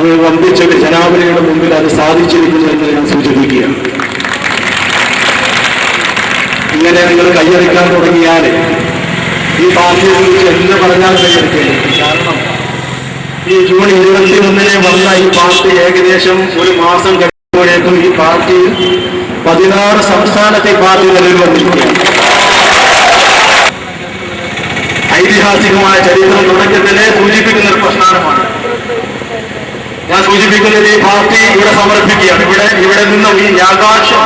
ഒരു വമ്പിച്ച ജനാവലിയുടെ മുമ്പിൽ അത് സാധിച്ചിരിക്കുന്നു എന്ന് ഞാൻ സൂചിപ്പിക്കുകയാണ്. ഇങ്ങനെ നിങ്ങൾ കയ്യടിക്കാൻ തുടങ്ങിയാൽ ഈ പാർട്ടിയെ കുറിച്ച് എന്ത് പറഞ്ഞാൽ കയ്യടിക്കേണ്ടത്. കാരണം ഈ ജൂൺ 21 വന്ന ഈ പാർട്ടി ഏകദേശം ഒരു മാസം കഴിയുമ്പോഴേക്കും ഈ പാർട്ടിയിൽ 16 സംസ്ഥാനത്തെ പാർട്ടി നിലവിൽ വന്നിരിക്കുകയാണ്. ഐതിഹാസികമായ ചരിത്രം തുടക്കത്തിലെ സൂചിപ്പിക്കുന്ന ഒരു പ്രസ്ഥാനമാണ്. ഞാൻ സൂചിപ്പിക്കുന്നത് ഈ പാർട്ടി ഇവിടെ സമർപ്പിക്കുകയാണ്. ഇവിടെ നിന്നും ഈ ആകാശം,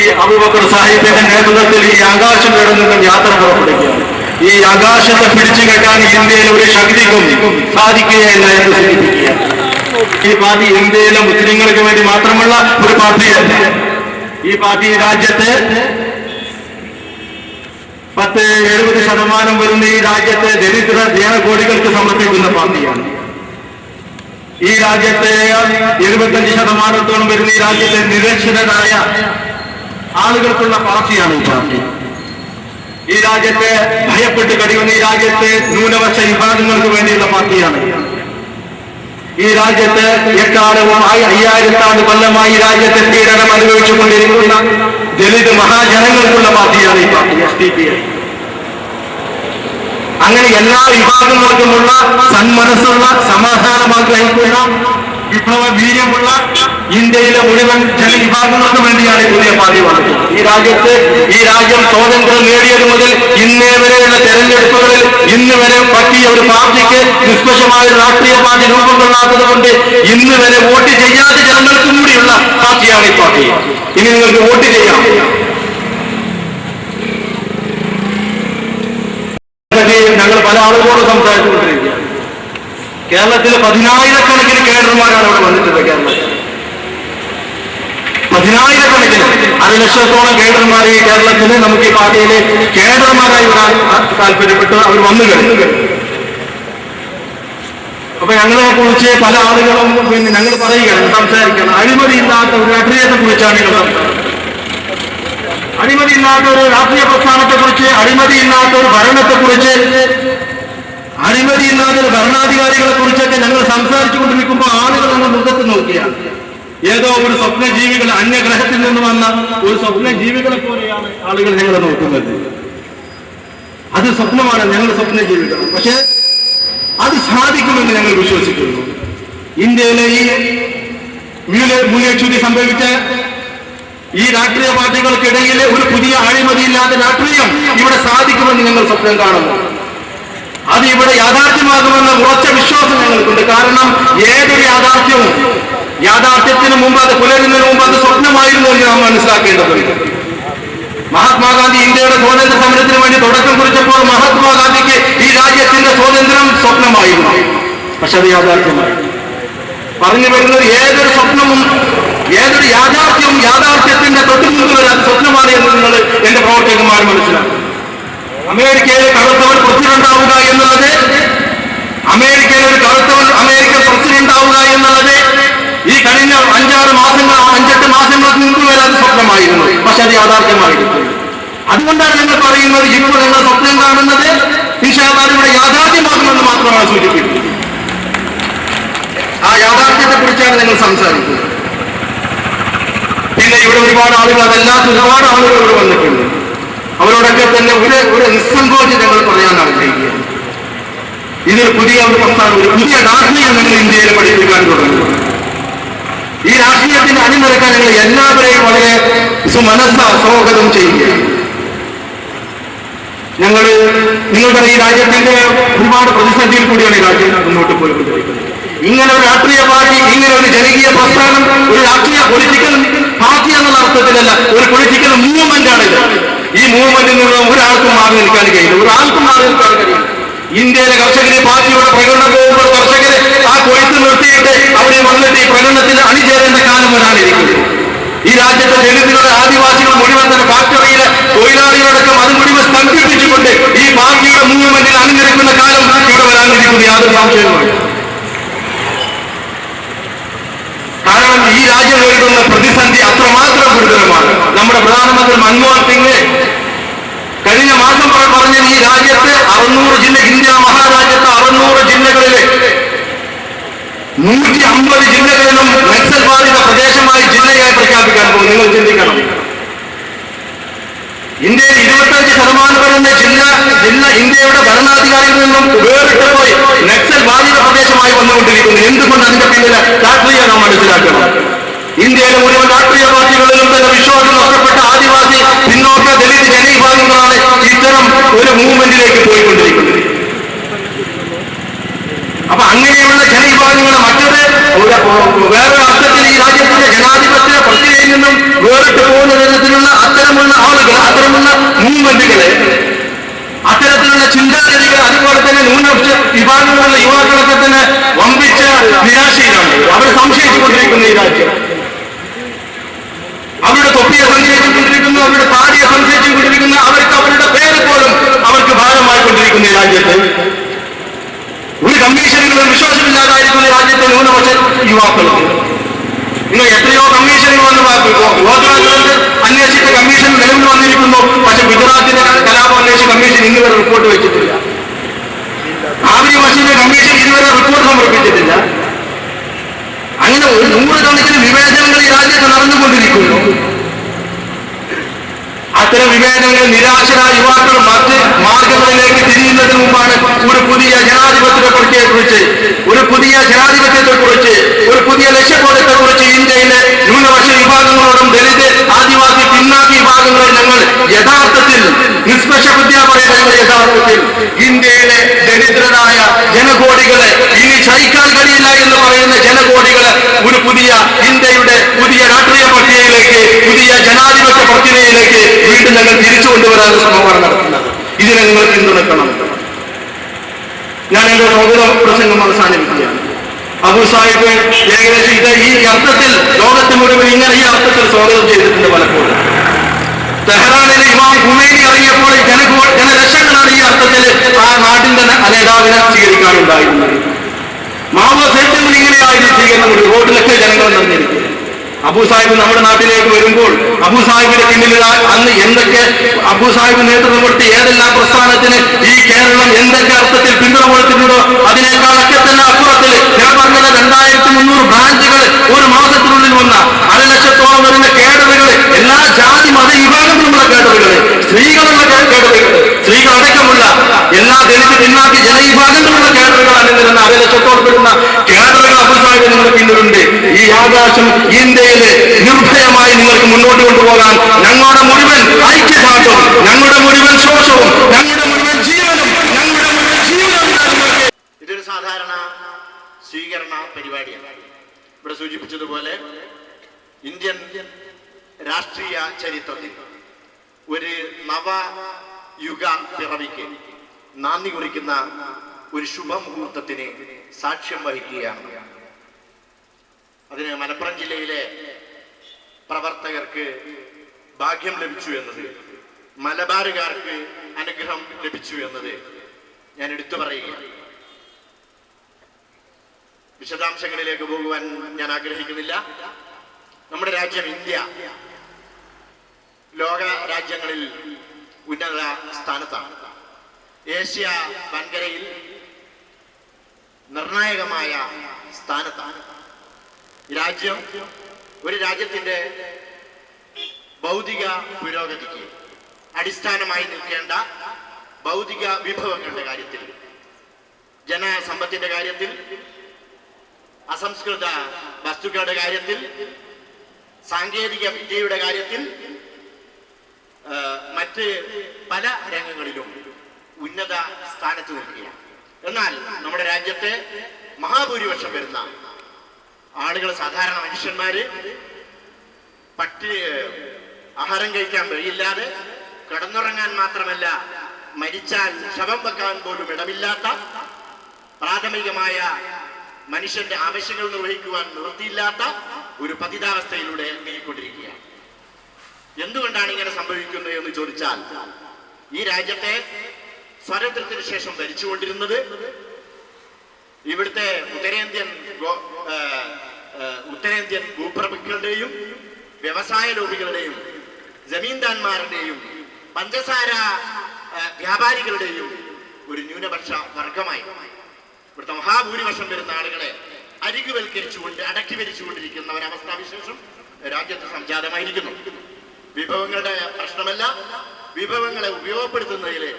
ഈ അബൂബക്കർ സാഹിബിന്റെ നേതൃത്വത്തിൽ ഈ ആകാശം ഇവിടെ നിന്നും യാത്ര പുറപ്പെടുകയാണ്. ഈ ആകാശത്തെ പിടിച്ചു കെട്ടാൻ ഇന്ത്യയിലെ ഒരു ശക്തിക്കും സാധിക്കുകയില്ല എന്ന് സൂചിപ്പിക്കുകയാണ്. ഈ പാർട്ടി ഇന്ത്യയിലെ മുസ്ലിങ്ങൾക്ക് വേണ്ടി മാത്രമുള്ള ഒരു പാർട്ടിയല്ല. ഈ പാർട്ടി രാജ്യത്തെ 70% വരുന്ന ഈ രാജ്യത്തെ ദരിദ്ര ജനകോടികൾക്ക് സമർപ്പിക്കുന്ന പാർട്ടിയാണ്. ഈ രാജ്യത്തെ 75% വരുന്ന ഈ രാജ്യത്തെ നിരക്ഷരരായ ആളുകൾക്കുള്ള പാർട്ടിയാണ് ഈ പാർട്ടി. ഈ രാജ്യത്തെ ഭയപ്പെട്ട് കഴിയുന്ന ഈ രാജ്യത്തെ ന്യൂനപക്ഷ വിഭാഗങ്ങൾക്ക് വേണ്ടിയുള്ള പാർട്ടിയാണ്. ഈ രാജ്യത്ത് എക്കാലവും 5000 കൊല്ലമായി ഈ രാജ്യത്തെ പീഡനം അനുഭവിച്ചുകൊണ്ടിരിക്കുന്ന ദലിത് മഹാജനങ്ങൾക്കുള്ള പാർട്ടിയാണ് ഈ പാർട്ടി SDPI. അങ്ങനെ എല്ലാ വിഭാഗങ്ങൾക്കുമുള്ള സന്മനസ്സുള്ള, സമാധാനം ആഗ്രഹിക്കുന്ന, വിപ്ലവ വീര്യമുള്ള ഇന്ത്യയിലെ മുഴുവൻ ജനവിഭാഗങ്ങൾക്ക് വേണ്ടിയാണ് പുതിയ പാർട്ടി വന്നത്. ഈ രാജ്യം സ്വാതന്ത്ര്യം നേടിയത് മുതൽ ഇന്നേ വരെയുള്ള തെരഞ്ഞെടുപ്പുകളിൽ ഇന്ന് വരെ പറ്റിയ ഒരു പാർട്ടിക്ക് നിഷ്പക്ഷമായ രാഷ്ട്രീയ പാർട്ടി രൂപം കൊള്ളാത്തത് കൊണ്ട് ഇന്ന് വരെ വോട്ട് ചെയ്യാത്ത ജനങ്ങൾക്കും കൂടിയുള്ള പാർട്ടിയാണ് ഈ പാർട്ടി. ഇനി നിങ്ങൾക്ക് വോട്ട് ചെയ്യാം. ഞങ്ങൾ പല ആളുകളോട് സംസാരിച്ചുകൊണ്ടിരിക്കുകയാണ്. കേരളത്തിൽ 10,000-കണക്കിന് കേഡർമാരാണ് ഇവിടെ വന്നിട്ടുള്ളത്. കേരളത്തിൽ 10,000-കണക്കിന് 1,00,000-ഓളം കേഡർമാർ ഈ കേരളത്തിൽ നമുക്ക് ഈ പാർട്ടിയിലെ കേഡർമാരായി വരാൻ താല്പര്യപ്പെട്ട് അവർ വന്നു കഴിഞ്ഞു. അപ്പൊ ഞങ്ങളെ കുറിച്ച് പല ആളുകളും ഞങ്ങൾ പറയുകയാണ്, സംസാരിക്കണം. അഴിമതിയില്ലാത്ത ഒരു രാഷ്ട്രീയത്തെ കുറിച്ചാണ് നിങ്ങൾ സംസാരിക്കുന്നത്. അഴിമതിയില്ലാത്ത ഒരു രാഷ്ട്രീയ പ്രസ്ഥാനത്തെ കുറിച്ച്, അഴിമതിയില്ലാത്ത ഒരു ഭരണത്തെക്കുറിച്ച്, അഴിമതിയില്ലാത്ത ഒരു ഭരണാധികാരികളെ കുറിച്ചൊക്കെ ഞങ്ങൾ സംസാരിച്ചു കൊണ്ടിരിക്കുമ്പോൾ ആളുകൾ ഞങ്ങൾ മുഖത്ത് നോക്കിയാണ്. ഏതോ ഒരു സ്വപ്നജീവികൾ, അന്യഗ്രഹത്തിൽ നിന്ന് വന്ന ഒരു സ്വപ്നജീവികളെ പോലെയാണ് ആളുകൾ ഞങ്ങളെ നോക്കുന്നത്. അത് സ്വപ്നമാണ്, ഞങ്ങൾ സ്വപ്നജീവികൾ. പക്ഷെ അത് സാധിക്കുമെന്ന് ഞങ്ങൾ വിശ്വസിക്കുന്നു. ഇന്ത്യയിലെ ഈ മൂല്യച്യുതി സംഭവിച്ച ഈ രാഷ്ട്രീയ പാർട്ടികൾക്കിടയിൽ ഒരു പുതിയ അഴിമതിയില്ലാത്ത രാഷ്ട്രീയം ഇവിടെ സാധിക്കുമെന്ന് ഞങ്ങൾ സ്വപ്നം കാണുന്നു. അത് ഇവിടെ യാഥാർത്ഥ്യമാകുമെന്ന ഉറച്ച വിശ്വാസം ഞങ്ങൾക്കുണ്ട്. കാരണം ഏതൊരു യാഥാർത്ഥ്യത്തിന് മുമ്പ്, അത് പുലരുന്നതിന് മുമ്പ് അത് സ്വപ്നമായിരുന്നു എന്ന് നാം മനസ്സിലാക്കേണ്ടതുണ്ട്. മഹാത്മാഗാന്ധി ഇന്ത്യയുടെ സ്വാതന്ത്ര്യ സമരത്തിന് വേണ്ടി തുടക്കം കുറിച്ചപ്പോൾ മഹാത്മാഗാന്ധിക്ക് ഈ രാജ്യത്തിന്റെ സ്വാതന്ത്ര്യം സ്വപ്നമായിരുന്നു. പക്ഷെ അത് യാഥാർത്ഥ്യമായി. പറഞ്ഞു വരുന്നത് ഏതൊരു സ്വപ്നവും, ഏതൊരു യാഥാർത്ഥ്യവും യാഥാർത്ഥ്യത്തിന്റെ തൊട്ടുമുമ്പ് വരെ അത് സ്വപ്നമാണ് എന്ന് നിങ്ങൾ എന്റെ പ്രവർത്തകന്മാർ മനസ്സിലാക്കും. അമേരിക്കയിലെ കറുത്തവൻ പ്രസിഡന്റ് ആവുക എന്നുള്ളത്, അമേരിക്കയിലെ ഒരു കറുത്തവൻ അമേരിക്കൻ പ്രസിഡന്റ് ആവുക എന്നുള്ളത് ഈ കഴിഞ്ഞ 5-8 മാസങ്ങൾക്ക് മുമ്പ് വരെ അത് സ്വപ്നമായിരുന്നു. പക്ഷെ അത് യാഥാർത്ഥ്യമായിരുന്നു. അതുകൊണ്ടാണ് ഞങ്ങൾ പറയുന്നത്, ഇപ്പോൾ നിങ്ങൾ സ്വപ്നം കാണുന്നത് ഇൻഷാ അല്ലാഹ് ഇവിടെ യാഥാർത്ഥ്യമാകുമെന്ന് മാത്രമാണ് സൂചിപ്പിക്കുന്നത്. ആ യാഥാർത്ഥ്യത്തെ കുറിച്ചാണ് നിങ്ങൾ സംസാരിക്കുന്നത്. പിന്നെ ഇവിടെ ഒരുപാട് ആളുകൾ, അതല്ലാത്ത ഒരുപാട് ആളുകൾ ഇവിടെ വന്നിട്ടുണ്ട്. അവരോടൊക്കെ തന്നെ ഒരു നിസ്സങ്കോചം ഞങ്ങൾ പറയാൻ ആഗ്രഹിക്കുകയാണ്. ഇതൊരു പുതിയ ഒരു പ്രസ്ഥാനം, ഒരു പുതിയ രാഷ്ട്രീയം ഞങ്ങൾ ഇന്ത്യയിൽ പഠിപ്പിക്കാൻ തുടങ്ങുന്നു. ഈ രാഷ്ട്രീയത്തിന് അണിനിരക്കാൻ ഞങ്ങൾ എല്ലാവരെയും വളരെ സ്വാഗതം ചെയ്യുകയാണ്. നിങ്ങളുടെ ഈ രാജ്യത്തിന്റെ ഒരുപാട് പ്രതിസന്ധിയിൽ കൂടിയാണ് ഈ രാജ്യം മുന്നോട്ട് പോയിക്കൊണ്ടിരിക്കുന്നത്. ഇങ്ങനെ ഒരു രാഷ്ട്രീയ പാർട്ടി, ഇങ്ങനെ ഒരു ജനകീയ പ്രസ്ഥാനം, ഒരു രാഷ്ട്രീയ പൊളിറ്റിക്കൽ പാർട്ടി എന്നുള്ള അർത്ഥത്തിലല്ല, ഒരു പൊളിറ്റിക്കൽ മൂവ്മെന്റ് ആണ് ഇത്. ഈ മൂവ്മെന്റിൽ നിന്ന് ഒരാൾക്കും മാറി നിൽക്കാൻ കഴിയില്ല. ഇന്ത്യയിലെ കർഷകരെ പാർട്ടിയുടെ പ്രകടനം പോകുമ്പോൾ കർഷകരെ ആ കൊയ്ത്ത് നിർത്തിയിട്ട് അവിടെ വന്നിട്ട് ഈ പ്രകടനത്തിൽ അണിചേരേണ്ട കാലം വരാനിരിക്കുന്നത്. ഈ രാജ്യത്തെ ദളിതരുടെ, ആദിവാസികൾ മുഴുവൻ തന്നെ ഫാക്ടറിയിലെ തൊഴിലാളികളടക്കം അത് മുഴുവൻ സ്തംഭിപ്പിച്ചുകൊണ്ട് ഈ പാർട്ടിയുടെ മൂവ്മെന്റിൽ അണിനിരക്കുന്ന കാലം ഇവിടെ വരാനിരിക്കുന്നു. യാതൊരു സംശയവുമില്ല. കാരണം ഈ രാജ്യം നേരിടുന്ന പ്രതിസന്ധി അത്രമാത്രം ഗുരുതരമാണ്. നമ്മുടെ പ്രധാനമന്ത്രി മൻമോഹൻ സിംഗ് കഴിഞ്ഞ മാസം പറഞ്ഞത് ഈ രാജ്യത്ത് 600 ജില്ല, ഇന്ത്യ മഹാരാജ്യത്ത് 600 ജില്ലകളിലെ 150 ഇന്ത്യയിൽ 25% വരുന്ന ഇന്ത്യയുടെ ഭരണാധികാരികളിൽ നിന്നും വേറിട്ട് പോയി നക്സൽ ബാധിത പ്രദേശമായി വന്നുകൊണ്ടിരിക്കുന്നു. എന്തുകൊണ്ട്? അതിന്റെ പിന്നിലെ രാഷ്ട്രീയം നാം മനസ്സിലാക്കണം. ഇന്ത്യയിലെ മുഴുവൻ രാഷ്ട്രീയ പാർട്ടികളിലും തന്നെ വിശ്വാസം നഷ്ടപ്പെട്ട ആദിവാസി, പിന്നോക്ക, ദലിത് ജനവിഭാഗങ്ങളാണ് ഇത്തരം ഒരു മൂവ്മെന്റിലേക്ക് പോയിക്കൊണ്ടിരിക്കുന്നത്. അപ്പൊ അങ്ങനെയുള്ള ജനവിഭാഗങ്ങൾ മറ്റത് വേറൊരു അർത്ഥത്തിൽ ഈ രാജ്യത്തിന്റെ ജനാധിപത്യ പ്രക്രിയയിൽ നിന്നും വേറിട്ട് പോകുന്ന തരത്തിലുള്ള അത്തരമുള്ള ആളുകൾ, അത്തരമുള്ള മൂവ്മെന്റുകളെ, അത്തരത്തിലുള്ള ചിന്താഗതികൾ, അതുപോലെ തന്നെ ന്യൂനപക്ഷ വിഭാഗങ്ങളുള്ള യുവാക്കളൊക്കെ തന്നെ വമ്പിച്ച നിരാശയിലാണ്. അവർ സംശയിച്ചുകൊണ്ടിരിക്കുന്ന ഈ രാജ്യം, അവരുടെ തൊപ്പിയെ സംശയിച്ചുകൊണ്ടിരിക്കുന്നു, അവരുടെ താടിയെ സംശയിച്ചുകൊണ്ടിരിക്കുന്ന, അവർക്ക് അവരുടെ പേര് പോലും അവർക്ക് ഭാരമായിക്കൊണ്ടിരിക്കുന്ന ഈ രാജ്യത്ത് ഒരു കമ്മീഷനുകളും വിശ്വാസമില്ലാതായിരിക്കുന്ന രാജ്യത്തെ ന്യൂനപക്ഷ യുവാക്കൾക്ക് നിങ്ങൾ എത്രയോ കമ്മീഷനുകൾ വന്ന് ഗോത്രങ്ങൾക്ക് അന്വേഷിച്ച കമ്മീഷൻ നിലവിൽ വന്നിരിക്കുന്നു. പക്ഷെ ഗുജറാത്തിന്റെ കലാപം അന്വേഷിച്ച കമ്മീഷൻ ഇന്നുവരെ റിപ്പോർട്ട് വെച്ചിട്ടില്ല. ബാബരി മസ്ജിദിന്റെ കമ്മീഷൻ ഇതുവരെ റിപ്പോർട്ട് സമർപ്പിച്ചിട്ടില്ല. അങ്ങനെ 100 കണക്കിന് വിവേചനങ്ങൾ ഈ രാജ്യത്ത് നടന്നുകൊണ്ടിരിക്കുന്നു. അത്തരം വിവേചനങ്ങൾ നിരാശരായ യുവാക്കൾ മറ്റ് മാർഗങ്ങളിലേക്ക് തിരിയുന്നതിന് മുമ്പാണ് ഒരു പുതിയ ജനാധിപത്യ പ്രക്രിയയെക്കുറിച്ച്, ഒരു പുതിയ ജനാധിപത്യത്തെക്കുറിച്ച്, ഒരു പുതിയ ലക്ഷ്യബോധത്തെക്കുറിച്ച് ഇന്ത്യയിലെ ന്യൂനപക്ഷ വിഭാഗങ്ങളോടും ദലിത്, ആദിവാസി, പിന്നാക്ക വിഭാഗങ്ങളെ ഞങ്ങൾ യഥാർത്ഥത്തിൽ നിഷ്പക്ഷ ബുദ്ധിയാ പറയുന്നത്, യഥാർത്ഥത്തിൽ ഇന്ത്യയിലെ ദരിദ്രരായ ജനകോടികളെ, ഇനി സഹിക്കാൻ കഴിയില്ല എന്ന് പറയുന്ന ജനകോടികളെ ഒരു പുതിയ ഇന്ത്യയുടെ പുതിയ രാഷ്ട്രീയ പ്രക്രിയയിലേക്ക്, പുതിയ ജനാധിപത്യ പ്രക്രിയയിലേക്ക് വീണ്ടും ഞങ്ങൾ തിരിച്ചു കൊണ്ടുവരാനുള്ള ശ്രമമാണ് നടത്തുന്നത്. ഇതിനെ നിങ്ങൾ പിന്തുണക്കണം. ഞാൻ എന്റെ സ്വാഗത പ്രസംഗം അവസാനിപ്പിക്കുകയാണ്. അബു സാഹിബ് ഏകദേശം ഈ അർത്ഥത്തിൽ ലോകത്ത് മുഴുവൻ ഇങ്ങനെ ഈ അർത്ഥത്തിൽ സ്വാഗതം ചെയ്തിട്ടുണ്ട് പലപ്പോഴും. തെഹ്റാനിലെ ഇമാം ഖുമൈനി ഇറങ്ങിയപ്പോൾ ജനലക്ഷങ്ങളാണ് ഈ അർത്ഥത്തിൽ ആ നാട്ടിന്റെ നേതാവിനെ സ്വീകരിക്കാനുണ്ടായിരുന്നത്. മാവോ സേത്തുകൾ ഇങ്ങനെയായിരുന്നു സ്വീകരണം. റോഡിലൊക്കെ ജനങ്ങൾ നിറഞ്ഞിരിക്കും. അബു സാഹിബ് നമ്മുടെ നാട്ടിലേക്ക് വരുമ്പോൾ അബു സാഹിബിന്റെ പിന്നിൽ അന്ന് എന്തൊക്കെ അബു സാഹിബ് നേതൃത്വം കൊടുത്ത് ഏതെല്ലാം പ്രസ്ഥാനത്തിന് ഈ കേരളം എന്തൊക്കെ അർത്ഥത്തിൽ പിന്തുണ കൊടുത്തിട്ടുണ്ടോ അതിനേക്കാളൊക്കെ തന്നെ അപ്പുറത്തിൽ ഞാൻ പറഞ്ഞത് 2300 ബ്രാഞ്ചുകൾ ഒരു മാസത്തിനുള്ളിൽ വന്ന 1,00,000-ഓളം വരുന്ന കേഡറുകൾ, എല്ലാ ജാതി മത വിഭാഗത്തിലുമുള്ള കേഡറുകൾ, സ്ത്രീകളുള്ള കേഡറുകൾ, സ്ത്രീകളടക്കമുള്ള എല്ലാ ദലിത്, പിന്നാക്ക ജനവിഭാഗത്തിലുള്ള കേഡറുകളാണ് നിന്നിരുന്ന 1,00,000-ഓളം വരുന്ന കേഡറുകൾ അബു സാഹിബ് നിങ്ങളുടെ പിന്നിലുണ്ട്. ഈ ആകാശം ഇന്ത്യയിലെ നിർഭയമായി നിങ്ങൾക്ക് മുന്നോട്ട് കൊണ്ടുപോകാൻ ഞങ്ങളുടെ മുഴുവൻ ഐക്യദാർഢ്യവും, ഞങ്ങളുടെ മുഴുവൻ ശോഷവും, ഞങ്ങളുടെ മുഴുവൻ ജീവനും, ഞങ്ങളുടെ മുഴുവൻ ജീവിതവും. ഇതൊരു സാധാരണ സ്വീകരണ പരിപാടിയാണ്. ഇവിടെ സൂചിപ്പിച്ചതുപോലെ ഇന്ത്യൻ രാഷ്ട്രീയ ചരിത്രത്തിൽ ഒരു നവയുഗ പിറവിക്ക് നാന്ദി കുറിക്കുന്ന ഒരു ശുഭമുഹൂർത്തത്തിന് സാക്ഷ്യം വഹിക്കുകയാണ്. അതിന് മലപ്പുറം ജില്ലയിലെ പ്രവർത്തകർക്ക് ഭാഗ്യം ലഭിച്ചു എന്നത്, മലബാറുകാർക്ക് അനുഗ്രഹം ലഭിച്ചു എന്നത് ഞാൻ എടുത്തു പറയുകയാണ്. വിശദാംശങ്ങളിലേക്ക് പോകുവാൻ ഞാൻ ആഗ്രഹിക്കുന്നില്ല. നമ്മുടെ രാജ്യം ഇന്ത്യ ലോക രാജ്യങ്ങളിൽ ഉന്നത സ്ഥാനത്താണ്. ഏഷ്യ വൻകരയിൽ നിർണായകമായ സ്ഥാനത്താണ്. രാജ്യം ഒരു രാജ്യത്തിന്റെ ഭൗതിക പുരോഗതിക്ക് അടിസ്ഥാനമായി നിൽക്കേണ്ട ഭൗതിക വിഭവങ്ങളുടെ കാര്യത്തിൽ, ജനസമ്പത്തിന്റെ കാര്യത്തിൽ, അസംസ്കൃത വസ്തുക്കളുടെ കാര്യത്തിൽ, സാങ്കേതിക വിദ്യയുടെ കാര്യത്തിൽ, മറ്റ് പല രംഗങ്ങളിലും ഉന്നത സ്ഥാനത്ത് നിൽക്കുകയാണ്. എന്നാൽ നമ്മുടെ രാജ്യത്തെ മഹാഭൂരിപക്ഷം വരുന്ന ആളുകൾ, സാധാരണ മനുഷ്യന്മാര്, ആഹാരം കഴിക്കാൻ വഴിയില്ലാതെ, കിടന്നുറങ്ങാൻ മാത്രമല്ല മരിച്ചാൽ ശവം വെക്കാൻ പോലും ഇടമില്ലാത്ത, പ്രാഥമികമായ മനുഷ്യന്റെ ആവശ്യങ്ങൾ നിർവഹിക്കുവാൻ നിവൃത്തിയില്ലാത്ത ഒരു പതിതാവസ്ഥയിലൂടെ നീങ്ങിക്കൊണ്ടിരിക്കുകയാണ്. എന്തുകൊണ്ടാണ് ഇങ്ങനെ സംഭവിക്കുന്നത് എന്ന് ചോദിച്ചാൽ, ഈ രാജ്യത്തെ സ്വാതന്ത്ര്യത്തിന് ശേഷം ഭരിച്ചുകൊണ്ടിരുന്നത് ഇവിടുത്തെ ഉത്തരേന്ത്യൻ ഭൂപ്രഭുക്കളുടെയും വ്യവസായ ലോബികളുടെയും ജമീന്ദാന്മാരുടെയും പഞ്ചസാര വ്യാപാരികളുടെയും ഒരു ന്യൂനപക്ഷ വർഗമായി ഇവിടുത്തെ മഹാഭൂരിപക്ഷം വരുന്ന ആളുകളെ അരികുവൽക്കരിച്ചുകൊണ്ട് അടക്കി ഭരിച്ചുകൊണ്ടിരിക്കുന്ന ഒരവസ്ഥാവിശേഷം രാജ്യത്ത് സംജാതമായിരിക്കുന്നു. വിഭവങ്ങളുടെ പ്രശ്നമല്ല, വിഭവങ്ങളെ ഉപയോഗപ്പെടുത്തുന്നതില്,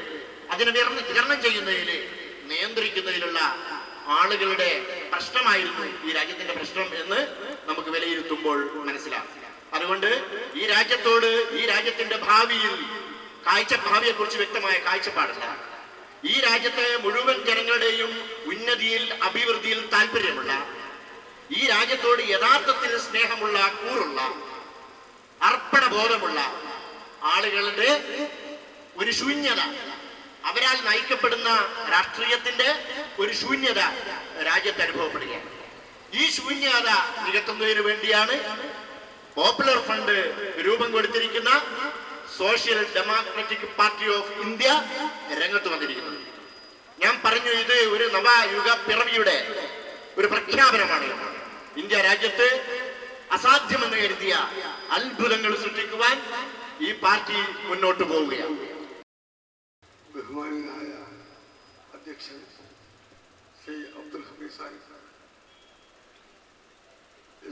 അതിനെ വിതരണം ചെയ്യുന്നതില്, നിയന്ത്രിക്കുന്നതിലുള്ള ആളുകളുടെ പ്രശ്നമായിരുന്നു ഈ രാജ്യത്തിന്റെ പ്രശ്നം എന്ന് നമുക്ക് വിലയിരുത്തുമ്പോൾ മനസ്സിലാക്കും. അതുകൊണ്ട് ഈ രാജ്യത്തോട്, ഈ രാജ്യത്തിന്റെ ഭാവിയെ കുറിച്ച് വ്യക്തമായ കാഴ്ചപ്പാടില്ല. ഈ രാജ്യത്തെ മുഴുവൻ ജനങ്ങളുടെയും ഉന്നതിയിൽ, അഭിവൃദ്ധിയിൽ താല്പര്യമുള്ള, ഈ രാജ്യത്തോട് യഥാർത്ഥത്തിൽ സ്നേഹമുള്ള, കൂറുള്ള, അർപ്പണബോധമുള്ള ആളുകളുടെ ഒരു ശൂന്യത, അവരാൽ നയിക്കപ്പെടുന്ന രാഷ്ട്രീയത്തിന്റെ ഒരു ശൂന്യത രാജ്യത്ത് അനുഭവപ്പെടുകയാണ്. ഈ ശൂന്യത നികത്തുന്നതിന് വേണ്ടിയാണ് പോപ്പുലർ ഫ്രണ്ട് രൂപം കൊടുത്തിരിക്കുന്ന social democratic party of India രംഗത്ത് വന്നിരിക്കുന്നത്. ഞാൻ പറഞ്ഞു, ഇത് ഒരു നവയുഗ പിറവിയുടെ ഒരു പ്രഖ്യാപനമാണ്. ഇന്ത്യ രാജ്യത്ത് അസാധ്യമെന്ന് കരുതിയ അത്ഭുതങ്ങൾ സൃഷ്ടിക്കുവാൻ ഈ പാർട്ടി മുന്നോട്ട് പോവുകയാണ്. ബഹുമാനായ അധ്യക്ഷൻ ശ്രീ അബ്ദുൽ ഹമീദ് സാഹിബ്,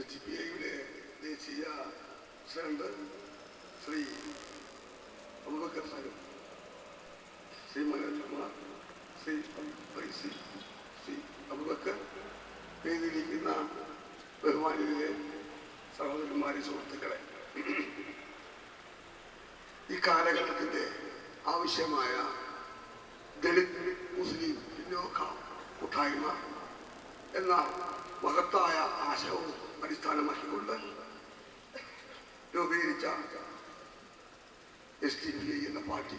SDPIയുടെ ദേശീയ പ്രസിഡന്റ് ശ്രീ അബൂബക്കർ സാഹിബ്, ശ്രീ മനോജ് കുമാർ, ശ്രീ ഫൈസി, ശ്രീ അബൂബക്കർ, വേദിയിലിരിക്കുന്ന ബഹുമാനികളെ, സഹോദരന്മാരെ, സുഹൃത്തുക്കളെ, ഈ കാലഘട്ടത്തിന്റെ ആവശ്യമായ ദളിത് മുസ്ലിം പിന്നോക്ക കൂട്ടായ്മ എന്ന മഹത്തായ ആശയവും അടിസ്ഥാനമാക്കിക്കൊണ്ട് രൂപീകരിച്ച SDPI എന്ന പാർട്ടി,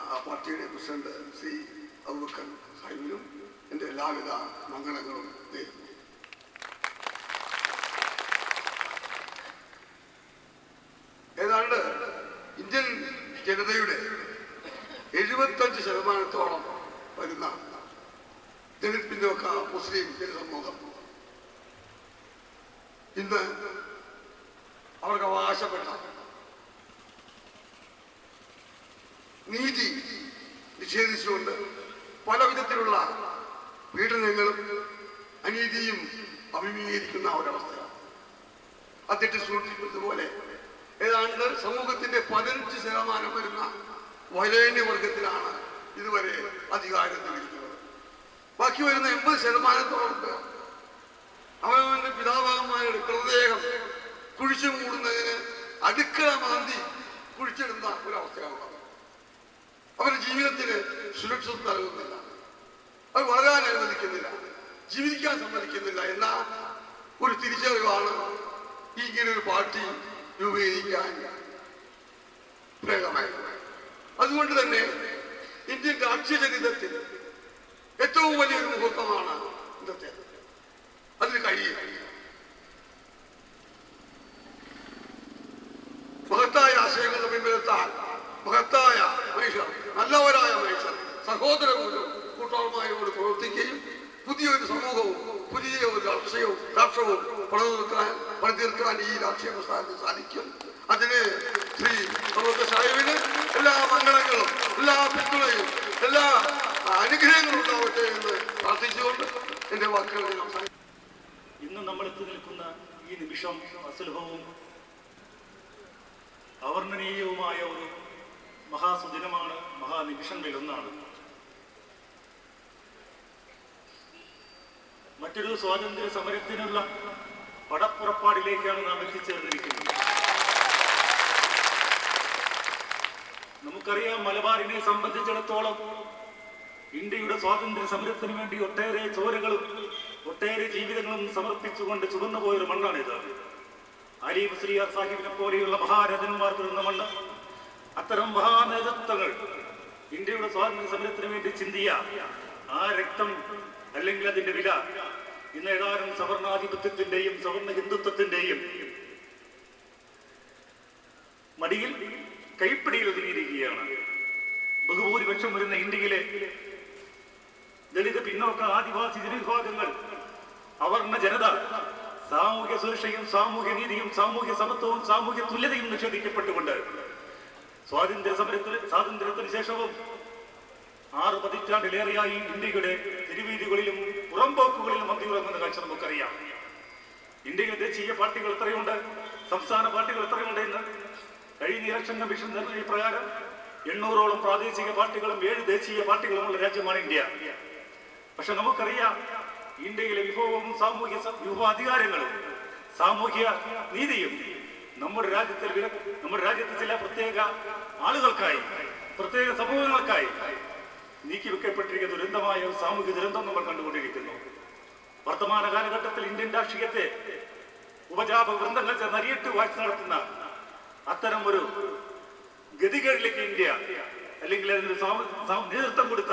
ആ പാർട്ടിയുടെ പ്രസിഡന്റ് ശ്രീ അബൂബക്കർ സാഹിബിനും എൻ്റെ എല്ലാവിധ മംഗളങ്ങളും നേരുന്നു. ഏതാണ്ട് ഇന്ത്യൻ ജനതയുടെ 75% വരുന്ന ദളിത് പിന്നോക്ക മുസ്ലിം ജനസമൂഹം ഇന്ന് അവർക്ക് അവകാശപ്പെട്ട നീതി നിഷേധിച്ചുകൊണ്ട് പല വിധത്തിലുള്ള പീഡനങ്ങളും അനീതിയും അഭിമുഖീകരിക്കുന്ന ഒരവസ്ഥയാണ്. അധ്യക്ഷൻ സൂചിപ്പിച്ചതുപോലെ ഏതാണ്ട് സമൂഹത്തിന്റെ 15% വരുന്ന വരേണ്യ വർഗത്തിലാണ് ഇതുവരെ അധികാരത്തിലിരിക്കുന്നത്. ബാക്കി വരുന്ന 80% അവനവന്റെ പിതാമഹന്മാരുടെ മൃതദേഹം കുഴിച്ചു മൂടുന്നതിന് അടുക്കള മാന്തി കുഴിച്ചിടുന്ന ഒരവസ്ഥയാണ്. അവരുടെ ജീവിതത്തിന് സുരക്ഷിതത്വം നൽകുന്നില്ല, അവർ വളരാൻ അനുവദിക്കുന്നില്ല, ജീവിക്കാൻ സമ്മതിക്കുന്നില്ല എന്ന ഒരു തിരിച്ചറിവാണ് ഇങ്ങനെ ഒരു പാർട്ടി രൂപീകരിക്കാൻ പ്രേരകമായത്. അതുകൊണ്ട് തന്നെ ഇന്ത്യൻ രാഷ്ട്രീയ ചരിത്രത്തിൽ ഏറ്റവും വലിയൊരു മുഹൂർത്തമാണ് ഇന്നത്തെ. അതിന് കഴിയും മഹത്തായ ആശയങ്ങളുടെ പിൻബലത്താൽ മഹത്തായ മനുഷ്യർ, നല്ലവരായ മനുഷ്യർ സഹോദര കൂട്ടവുമായോട് പ്രവർത്തിക്കുകയും പുതിയൊരു സമൂഹവും പുതിയ ഒരു രാഷ്ട്രവും പണിതീർക്കാൻ ഈ രാഷ്ട്രീയ പ്രസ്ഥാനത്തിന് സാധിക്കും. അതിന് ശ്രീ അബൂബക്കർ സാഹിബിന് എല്ലാ മംഗളങ്ങളും, എല്ലാ പിന്തുണയും, എല്ലാ അനുഗ്രഹങ്ങളും ഉണ്ടാവട്ടെ എന്ന് പ്രാർത്ഥിച്ചുകൊണ്ട് എന്റെ വാക്കുകളെ സംസാരിക്കും. ഇന്ന് നമ്മൾ എത്തി നിൽക്കുന്ന ഈ നിമിഷം അസുലഭവും അവർണ്ണനീയവുമായ ഒരു മഹാസുദിനമാണ്, മഹാനിമിഷങ്ങളിലൊന്നാണ്. മറ്റൊരു സ്വാതന്ത്ര്യ സമരത്തിനുള്ള പടപ്പുറപ്പാടിലേക്കാണ് നാം എത്തിച്ചേർന്നിരിക്കുന്നത്. നമുക്കറിയാം, മലബാറിനെ സംബന്ധിച്ചിടത്തോളം ഇന്ത്യയുടെ സ്വാതന്ത്ര്യ സമരത്തിന് വേണ്ടി ഒട്ടേറെ ചോരകളും ഒട്ടേറെ ജീവിതങ്ങളും സമർപ്പിച്ചുകൊണ്ട് ചുവന്നു പോയൊരു മണ്ണാണിത്. അലി മുസ്ലിയാർ സാഹിബിനെ പോലെയുള്ള മഹാരഥന്മാർ പിറന്ന മണ്ണ്. അത്തരം മഹാനേതൃത്വങ്ങൾ ഇന്ത്യയുടെ സ്വാതന്ത്ര്യ സമരത്തിന് വേണ്ടി ചിന്തിയ ആ രക്തം അല്ലെങ്കിൽ അതിന്റെ വില ഇന്ന് ഏതാനും സവർണാധിപത്യത്തിന്റെയും സവർണ ഹിന്ദുത്വത്തിന്റെയും മടിയിൽ കൈപ്പിടിയിൽ ഒതുങ്ങിയിരിക്കുകയാണ്. ബഹുഭൂരിപക്ഷം വരുന്ന ഇന്ത്യയിലെ ദളിത് പിന്നോക്ക ആദിവാസി ജനവിഭാഗങ്ങൾ, അവർണ ജനത സാമൂഹ്യ സുരക്ഷയും സാമൂഹ്യ നീതിയും സാമൂഹ്യ സമത്വവും സാമൂഹ്യ തുല്യതയും നിഷേധിക്കപ്പെട്ടുകൊണ്ട് സ്വാതന്ത്ര്യത്തിന് ശേഷവും 6 പതിറ്റാണ്ടിലേറെയായി ഇന്ത്യയുടെ തെരുവീതികളിലും പുറംപോക്കുകളിലും അന്തിയുറങ്ങുന്ന കാഴ്ച നമുക്കറിയാം. ഇന്ത്യയിൽ ദേശീയ പാർട്ടികൾ എത്രയുണ്ട്? സംസ്ഥാന പാർട്ടികൾ എത്രയുണ്ട് ഇന്ന്? കഴിഞ്ഞ ഇലക്ഷൻ കമ്മീഷൻ നൽകിയ പ്രകാരം 800ഓളം പ്രാദേശിക പാർട്ടികളും 7 ദേശീയ പാർട്ടികളുമുള്ള രാജ്യമാണ് ഇന്ത്യ. പക്ഷെ നമുക്കറിയാം, ഇന്ത്യയിലെ വിഭവവും വിഭവ അധികാരങ്ങളും സാമൂഹ്യ നീതിയും നമ്മുടെ രാജ്യത്തെ ചില പ്രത്യേക ആളുകൾക്കായി, പ്രത്യേക സമൂഹങ്ങൾക്കായി നീക്കിവെക്കപ്പെട്ടിരിക്കുന്ന ദുരന്തമായ ഒരു സാമൂഹ്യ ദുരന്തം നമ്മൾ കണ്ടുകൊണ്ടിരിക്കുന്നു. വർത്തമാന കാലഘട്ടത്തിൽ ഇന്ത്യൻ രാഷ്ട്രീയത്തെ ഉപജാപ വൃന്ദങ്ങൾ നരിയിട്ട് വാഴ്ച നടത്തുന്ന അത്തരം ഒരു ഗതികേടിലേക്ക് ഇന്ത്യ, അല്ലെങ്കിൽ അതിന് നേതൃത്വം കൊടുത്ത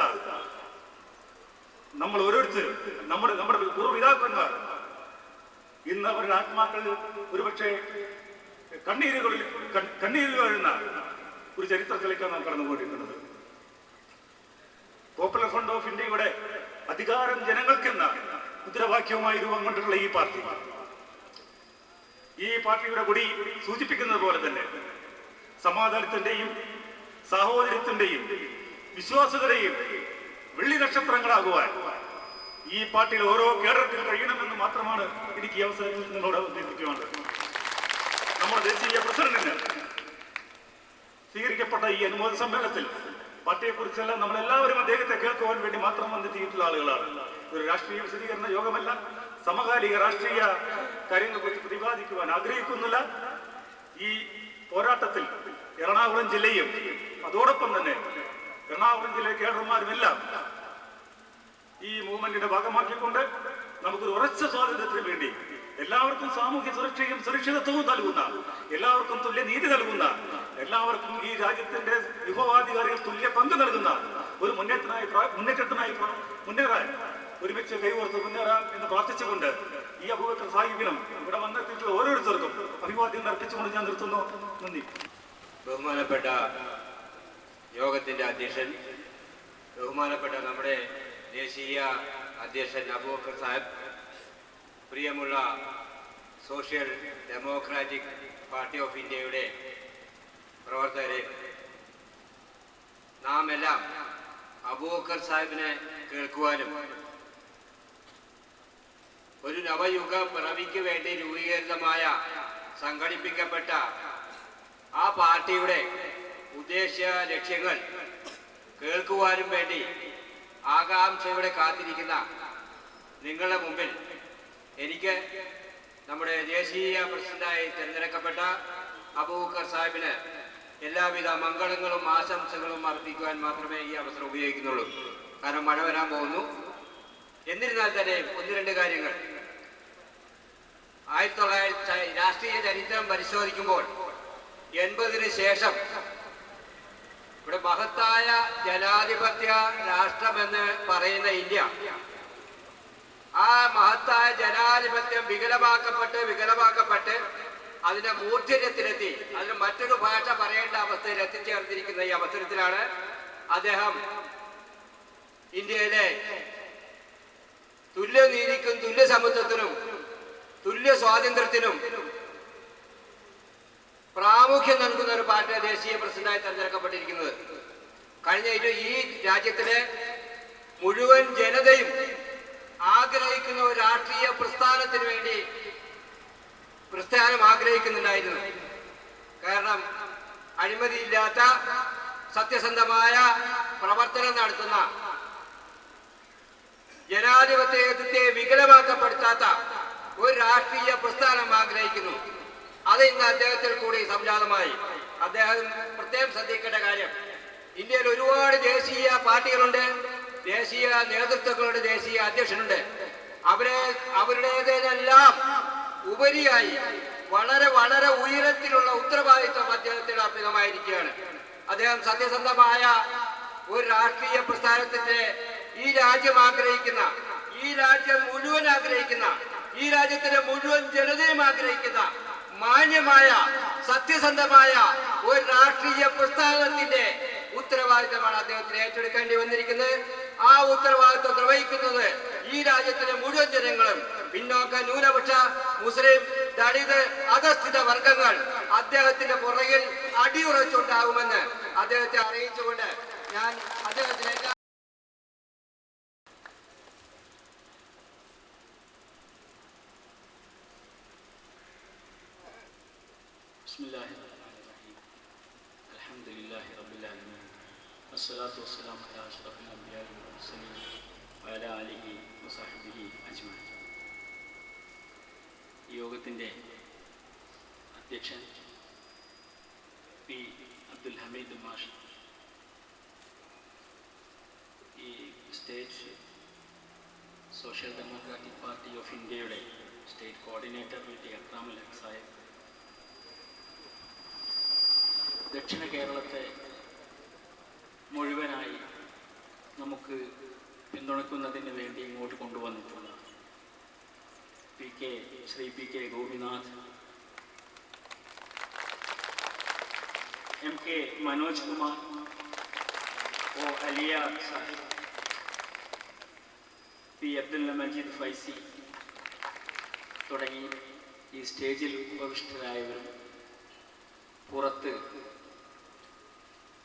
നമ്മൾ ഓരോരുത്തരും, നമ്മുടെ പൂർവ്വപിതാക്കന്മാർ ഇന്ന് അവരുടെ ആത്മാക്കളിൽ ഒരുപക്ഷെ കണ്ണീര് വീഴുന്ന ഒരു ചരിത്രത്തിലേക്കാണ് നാം കടന്നുപോയിരിക്കുന്നത്. പോപ്പുലർ ഫ്രണ്ട് ഓഫ് ഇന്ത്യയുടെ അധികാരം ജനങ്ങൾക്കെന്ന മുദ്രാവാക്യവുമായി രൂപം കൊണ്ടുള്ള ഈ പാർട്ടിയുടെ കൊടി സൂചിപ്പിക്കുന്നത് പോലെ തന്നെ സമാധാനത്തിന്റെയും സാഹോദര്യത്തിന്റെയും വിശ്വാസതയുടെയും വെള്ളി നക്ഷത്രങ്ങളാകുവാൻ ഈ പാർട്ടിയിൽ ഓരോ കേഡർക്കും കഴിയണമെന്ന് മാത്രമാണ് എനിക്ക് ഈ അവസരത്തിൽ നിങ്ങളോട് ഉദ്ദേശിക്കുവാനുള്ളത്. നമ്മുടെ ദേശീയ പ്രസിഡന്റിന് സ്വീകരിക്കപ്പെട്ട ഈ അനുമോദ സമ്മേളനത്തിൽ പാർട്ടിയെക്കുറിച്ചല്ല, നമ്മളെല്ലാവരും അദ്ദേഹത്തെ കേൾക്കുവാൻ വേണ്ടി മാത്രം വന്നെത്തിയിട്ടുള്ള ആളുകളാണ്. ഒരു രാഷ്ട്രീയ വിശദീകരണ യോഗമല്ല, സമകാലിക രാഷ്ട്രീയ കാര്യങ്ങളെക്കുറിച്ച് പ്രതിപാദിക്കുവാൻ ആഗ്രഹിക്കുന്നില്ല. ഈ പോരാട്ടത്തിൽ എറണാകുളം ജില്ലയും അതോടൊപ്പം തന്നെ എറണാകുളം ജില്ലയിലെ കേഡർമാരുമെല്ലാം ഈ മൂവ്മെന്റിന്റെ ഭാഗമാക്കിക്കൊണ്ട് നമുക്കൊരു ഉറച്ച സ്വാതന്ത്ര്യത്തിന് വേണ്ടി എല്ലാവർക്കും സാമൂഹ്യ സുരക്ഷയും സുരക്ഷിതത്വവും നൽകുന്ന, എല്ലാവർക്കും തുല്യ നീതി നൽകുന്ന, എല്ലാവർക്കും ഈ രാജ്യത്തിന്റെ വിഭവാധികാരികൾ തുല്യ പങ്ക് നൽകുന്ന ഒരു മുന്നേറ്റത്തിനായി മുന്നേറാൻ ഒരുമിച്ച് കൈകോർത്ത് മുന്നേറാം എന്ന് പ്രാർത്ഥിച്ചുകൊണ്ട് ഈ അബൂബക്കർ സാഹിബിനും ഇവിടെ വന്നെത്തിയിട്ടുള്ള ഓരോരുത്തർക്കും അഭിവാദ്യം അർപ്പിച്ചുകൊണ്ട് ഞാൻ നിർത്തുന്നു. നന്ദി. ബഹുമാനപ്പെട്ട യോഗത്തിന്റെ അധ്യക്ഷൻ, ബഹുമാനപ്പെട്ട നമ്മുടെ ദേശീയ അധ്യക്ഷൻ അബൂബക്കർ സാഹിബ്, പ്രിയമുള്ള സോഷ്യൽ ഡെമോക്രാറ്റിക് പാർട്ടി ഓഫ് ഇന്ത്യയുടെ പ്രവർത്തകരെ, നാം എല്ലാം അബൂബക്കർ സാഹിബിനെ കേൾക്കുവാനും ഒരു നവയുഗ പിറവിക്ക് വേണ്ടി രൂപീകൃതമായ സംഘടിപ്പിക്കപ്പെട്ട ആ പാർട്ടിയുടെ ഉദ്ദേശ ലക്ഷ്യങ്ങൾ കേൾക്കുവാനും വേണ്ടി ആകാംക്ഷയോടെ കാത്തിരിക്കുന്ന നിങ്ങളുടെ മുമ്പിൽ എനിക്ക് നമ്മുടെ ദേശീയ പ്രസിഡന്റായി തിരഞ്ഞെടുക്കപ്പെട്ട അബൂബക്കർ സാഹിബിന് എല്ലാവിധ മംഗളങ്ങളും ആശംസകളും അർപ്പിക്കുവാൻ മാത്രമേ ഈ അവസരം ഉപയോഗിക്കുന്നുള്ളൂ. കാരണം മഴ വരാൻ പോകുന്നു. എന്നിരുന്നാൽ തന്നെ 1-2 കാര്യങ്ങൾ. 1900 രാഷ്ട്രീയ ചരിത്രം പരിശോധിക്കുമ്പോൾ 80-ന് ശേഷം ഇവിടെ മഹത്തായ ജനാധിപത്യ രാഷ്ട്രമെന്ന് പറയുന്ന ഇന്ത്യ, ആ മഹത്തായ ജനാധിപത്യം വികലമാക്കപ്പെട്ട് അതിന്റെ മൂർധന്യത്തിലെത്തി, അതിന് മറ്റൊരു ഭാഷ പറയേണ്ട അവസ്ഥയിൽ എത്തിച്ചേർന്നിരിക്കുന്ന ഈ അവസരത്തിലാണ് അദ്ദേഹം ഇന്ത്യയിലെ തുല്യനീതിക്കും തുല്യസമത്വത്തിനും തുല്യ സ്വാതന്ത്ര്യത്തിനും പ്രാമുഖ്യം നൽകുന്ന ഒരു പാർട്ടി ദേശീയ പ്രസിഡന്റായി തെരഞ്ഞെടുക്കപ്പെട്ടിരിക്കുന്നത്. കഴിഞ്ഞ ഈ രാജ്യത്തിലെ മുഴുവൻ ജനതയും ആഗ്രഹിക്കുന്ന ഒരു രാഷ്ട്രീയ പ്രസ്ഥാനം ആഗ്രഹിക്കുന്നുണ്ടായിരുന്നു. കാരണം അഴിമതിയില്ലാത്ത സത്യസന്ധമായ പ്രവർത്തനം നടത്തുന്ന, ജനാധിപത്യത്തെ വികലമാക്കപ്പെടുത്താത്ത ഒരു രാഷ്ട്രീയ പ്രസ്ഥാനം ആഗ്രഹിക്കുന്നു. അത് ഇന്ന് അദ്ദേഹത്തിൽ കൂടി സംജാതമായി. അദ്ദേഹം പ്രത്യേകം ശ്രദ്ധിക്കേണ്ട കാര്യം, ഇന്ത്യയിൽ ഒരുപാട് ദേശീയ പാർട്ടികളുണ്ട്, ദേശീയ നേതൃത്വങ്ങളുണ്ട്, ദേശീയ അധ്യക്ഷനുണ്ട്. അവരുടേതെല്ലാം ഉപരിയായി വളരെ വളരെ ഉയരത്തിലുള്ള ഉത്തരവാദിത്വം അദ്ദേഹത്തിന് അർപ്പിതമായിരിക്കുകയാണ്. അദ്ദേഹം സത്യസന്ധമായ ഒരു രാഷ്ട്രീയ പ്രസ്ഥാനത്തിന്റെ ഈ രാജ്യം ആഗ്രഹിക്കുന്ന, ഈ രാജ്യം മുഴുവൻ ആഗ്രഹിക്കുന്ന, ഈ രാജ്യത്തിലെ മുഴുവൻ ജനതയും ആഗ്രഹിക്കുന്ന മാന്യമായ സത്യസന്ധമായ ഒരു രാഷ്ട്രീയ പ്രസ്ഥാനത്തിന്റെ ഉത്തരവാദിത്തമാണ് അദ്ദേഹത്തിന് ഏറ്റെടുക്കേണ്ടി വന്നിരിക്കുന്നത്. ആ ഉത്തരവാദിത്വം നിർവഹിക്കുന്നത് ഈ രാജ്യത്തിലെ മുഴുവൻ ജനങ്ങളും, പിന്നോക്ക, ന്യൂനപക്ഷ, മുസ്ലിം, ദളിത്, അധസ്ഥിത വർഗങ്ങൾ അദ്ദേഹത്തിന്റെ പുറകിൽ അടിയുറച്ചുണ്ടാകുമെന്ന് അദ്ദേഹത്തെ അറിയിച്ചുകൊണ്ട് ഞാൻ അദ്ദേഹത്തിലേക്ക് ബിസ്മില്ലാഹിർറഹ്മാനിർറഹീം. അൽഹംദുലില്ലാഹി റബ്ബിൽ ആലമീൻ. വസ്സലാത്തു വസ്സലാമു അലാ അഷ്റഫിൽ അംബിയാഇ വൽ മുർസലീൻ വഅലാ ആലിഹി വസഹ്ബിഹി അജ്മഈൻ. യോഗത്തിൻ്റെ അധ്യക്ഷൻ പി അബ്ദുൽ ഹമീദ് മാഷ്, ഈ state social democratic party of ഇന്ത്യയുടെ state coordinator V T. Akramul Haq Sahib, ദക്ഷിണ കേരളത്തെ മുഴുവനായി നമുക്ക് പിന്തുണയ്ക്കുന്നതിന് വേണ്ടി ഇങ്ങോട്ട് കൊണ്ടുവന്നിട്ടുള്ള Shri P K Gopinath, M K Manoj Kumar, O Aliya Sahib, P Abdul Majeed Faizi തുടങ്ങി ഈ സ്റ്റേജിൽ ഉപവിഷ്ടരായവരും പുറത്ത്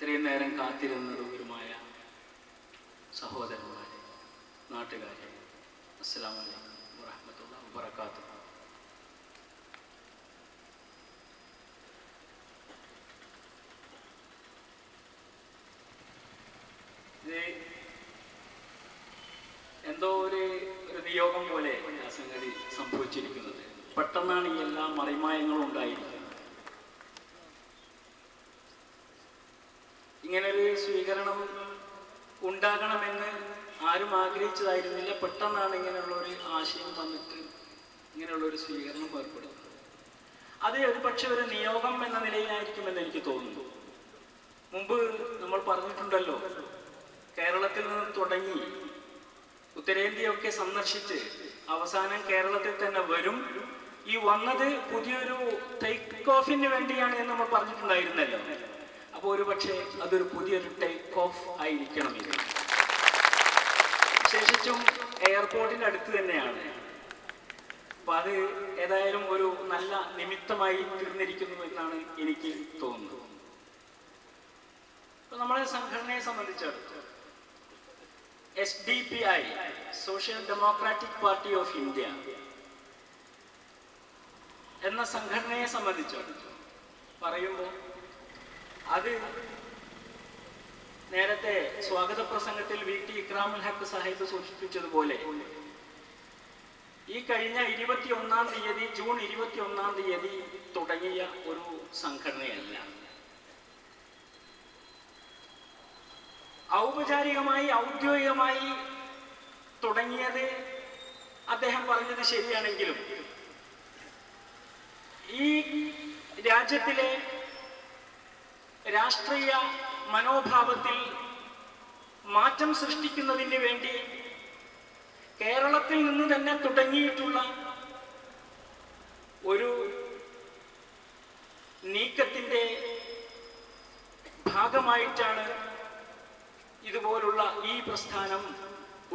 ഇത്രയും നേരം കാത്തിരുന്നവരുമായ സഹോദരന്മാരെ, നാട്ടുകാരെ, അസ്സലാമു അലൈക്കും വറഹ്മത്തുള്ളാഹി വബറകാതുഹു. എന്തോ ഒരു നിയോഗം പോലെ ആ സംഗതി സംഭവിച്ചിരിക്കുന്നത്. പെട്ടെന്നാണ് ഈ എല്ലാ മറിമായങ്ങളും ഉണ്ടായിരിക്കുന്നത്. ഇങ്ങനൊരു സ്വീകരണം ഉണ്ടാകണമെന്ന് ആരും ആഗ്രഹിച്ചതായിരുന്നില്ല. പെട്ടെന്നാണ് ഇങ്ങനെയുള്ളൊരു ആശയം വന്നിട്ട് ഇങ്ങനെയുള്ളൊരു സ്വീകരണം ഏർപ്പെടുന്നത്. അത് ഒരു പക്ഷെ ഒരു നിയോഗം എന്ന നിലയിലായിരിക്കുമെന്ന് എനിക്ക് തോന്നുന്നു. മുമ്പ് നമ്മൾ പറഞ്ഞിട്ടുണ്ടല്ലോ, കേരളത്തിൽ നിന്ന് തുടങ്ങി ഉത്തരേന്ത്യയൊക്കെ സന്ദർശിച്ച് അവസാനം കേരളത്തിൽ തന്നെ വരും. ഈ വന്നത് പുതിയൊരു ടേക്ക് ഓഫിന് വേണ്ടിയാണ് എന്ന് നമ്മൾ പറഞ്ഞിട്ടുണ്ടായിരുന്നല്ലോ. അപ്പോൾ ഒരു പക്ഷേ അതൊരു പുതിയൊരു ടേക്ക് ഓഫ് ആയിരിക്കണം. ഇത് വിശേഷിച്ചും എയർപോർട്ടിൻ്റെ അടുത്ത് തന്നെയാണ്. അപ്പം അത് ഏതായാലും ഒരു നല്ല നിമിത്തമായി തീർന്നിരിക്കുന്നു എന്നാണ് എനിക്ക് തോന്നുന്നത്. ഇപ്പം നമ്മളെ സംഘടനയെ സംബന്ധിച്ചിടത്തോളം SDPI, social democratic party of India എന്ന സംഘടനയെ സംബന്ധിച്ചിടത്തോളം പറയുമ്പോൾ അത് നേരത്തെ സ്വാഗത പ്രസംഗത്തിൽ വി.ടി. ഇക്രാമുൽ ഹക്ക് സാഹിബ് സൂചിപ്പിച്ചതുപോലെ ഈ കഴിഞ്ഞ 21-ാം തീയതി, ജൂൺ 21-ാം തീയതി തുടങ്ങിയ ഒരു സംഘടനയല്ല. ഔപചാരികമായി ഔദ്യോഗികമായി തുടങ്ങിയത് അദ്ദേഹം പറഞ്ഞത് ശരിയാണെങ്കിലും ഈ രാജ്യത്തിലെ രാഷ്ട്രീയ മനോഭാവത്തിൽ മാറ്റം സൃഷ്ടിക്കുന്നതിന് വേണ്ടി കേരളത്തിൽ നിന്ന് തന്നെ തുടങ്ങിയിട്ടുള്ള ഒരു നീക്കത്തിന്റെ ഭാഗമായിട്ടാണ് ഇതുപോലുള്ള ഈ പ്രസ്ഥാനം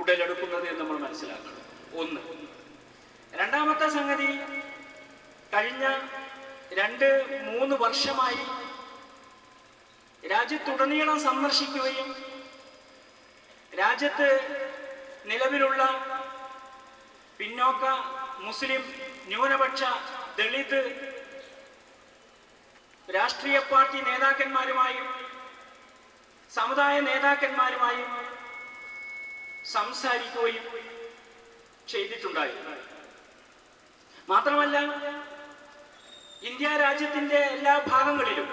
ഉടലെടുക്കുന്നത് എന്ന് നമ്മൾ മനസ്സിലാക്കണം. ഒന്ന്. രണ്ടാമത്തെ സംഗതി, കഴിഞ്ഞ 2-3 വർഷമായി രാജ്യത്തുടനീളം സന്ദർശിക്കുകയും രാജ്യത്ത് നിലവിലുള്ള പിന്നോക്ക, മുസ്ലിം, ന്യൂനപക്ഷ, ദളിത് രാഷ്ട്രീയ പാർട്ടി നേതാക്കന്മാരുമായും സമുദായ നേതാക്കന്മാരുമായും സംസാരിക്കുകയും ചെയ്തിട്ടുണ്ടായിരുന്നു. മാത്രമല്ല, ഇന്ത്യ രാജ്യത്തിന്റെ എല്ലാ ഭാഗങ്ങളിലും,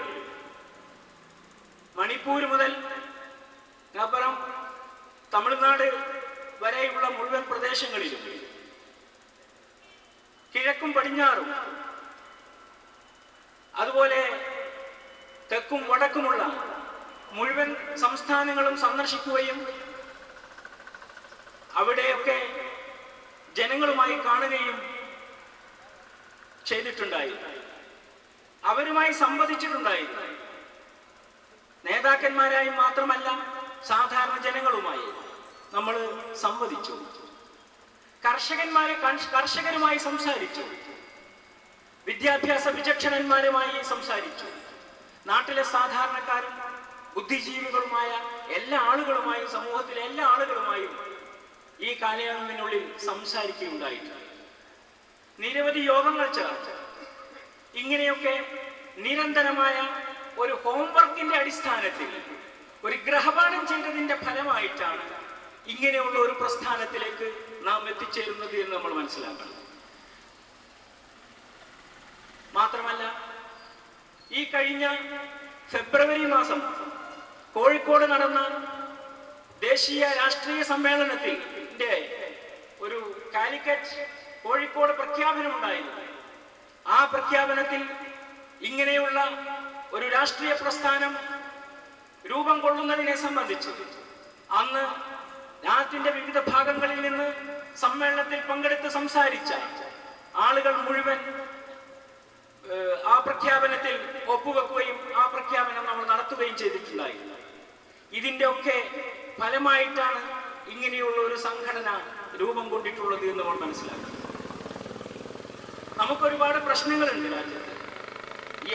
മണിപ്പൂർ മുതൽ അപ്പുറം തമിഴ്നാട് വരെയുള്ള മുഴുവൻ പ്രദേശങ്ങളിലും, കിഴക്കും പടിഞ്ഞാറും അതുപോലെ തെക്കും വടക്കുമുള്ള മുഴുവൻ സംസ്ഥാനങ്ങളും സന്ദർശിക്കുകയും അവിടെയൊക്കെ ജനങ്ങളുമായി കാണുകയും ചെയ്തിട്ടുണ്ടായി. അവരുമായി സംവദിച്ചിട്ടുണ്ടായി. നേതാക്കന്മാരായി മാത്രമല്ല, സാധാരണ ജനങ്ങളുമായി നമ്മൾ സംവദിച്ചു. കർഷകരുമായി സംസാരിച്ചു. വിദ്യാഭ്യാസ വിചക്ഷണന്മാരുമായി സംസാരിച്ചു. നാട്ടിലെ സാധാരണക്കാരും ബുദ്ധിജീവികളുമായ എല്ലാ ആളുകളുമായും, സമൂഹത്തിലെ എല്ലാ ആളുകളുമായും ഈ കാലയളവിനുള്ളിൽ സംസാരിക്കുകയുണ്ടായിട്ടുണ്ട്. നിരവധി യോഗങ്ങൾ ചേർത്ത് ഇങ്ങനെയൊക്കെ നിരന്തരമായ ഒരു ഹോംവർക്കിന്റെ അടിസ്ഥാനത്തിൽ ഒരു ഗ്രഹപാഠം ചെയ്തതിന്റെ ഫലമായിട്ടാണ് ഇങ്ങനെയുള്ള ഒരു പ്രസ്ഥാനത്തിലേക്ക് നാം എത്തിച്ചേരുന്നത് എന്ന് നമ്മൾ മനസ്സിലാക്കണം. മാത്രമല്ല, ഈ കഴിഞ്ഞ ഫെബ്രുവരി മാസം കോഴിക്കോട് നടന്ന ദേശീയ രാഷ്ട്രീയ സമ്മേളനത്തിൽ ഒരു കാലിക്കറ്റ് കോഴിക്കോട് പ്രഖ്യാപനമുണ്ടായിരുന്നു. ആ പ്രഖ്യാപനത്തിൽ ഇങ്ങനെയുള്ള ഒരു രാഷ്ട്രീയ പ്രസ്ഥാനം രൂപം കൊള്ളുന്നതിനെ സംബന്ധിച്ച് അന്ന് രാജ്യത്തിന്റെ വിവിധ ഭാഗങ്ങളിൽ നിന്ന് സമ്മേളനത്തിൽ പങ്കെടുത്ത് സംസാരിച്ച ആളുകൾ മുഴുവൻ ആ പ്രഖ്യാപനത്തിൽ ഒപ്പുവെക്കുകയും ആ പ്രഖ്യാപനം നമ്മൾ നടത്തുകയും ചെയ്തിട്ടുണ്ടായിരുന്നു. ഇതിന്റെ ഒക്കെ ഫലമായിട്ടാണ് ഇങ്ങനെയുള്ള ഒരു സംഘടന രൂപം കൊണ്ടിട്ടുള്ളത് എന്ന് നമ്മൾ മനസ്സിലാക്കണം. നമുക്കൊരുപാട് പ്രശ്നങ്ങളുണ്ട് രാജ്യത്ത്.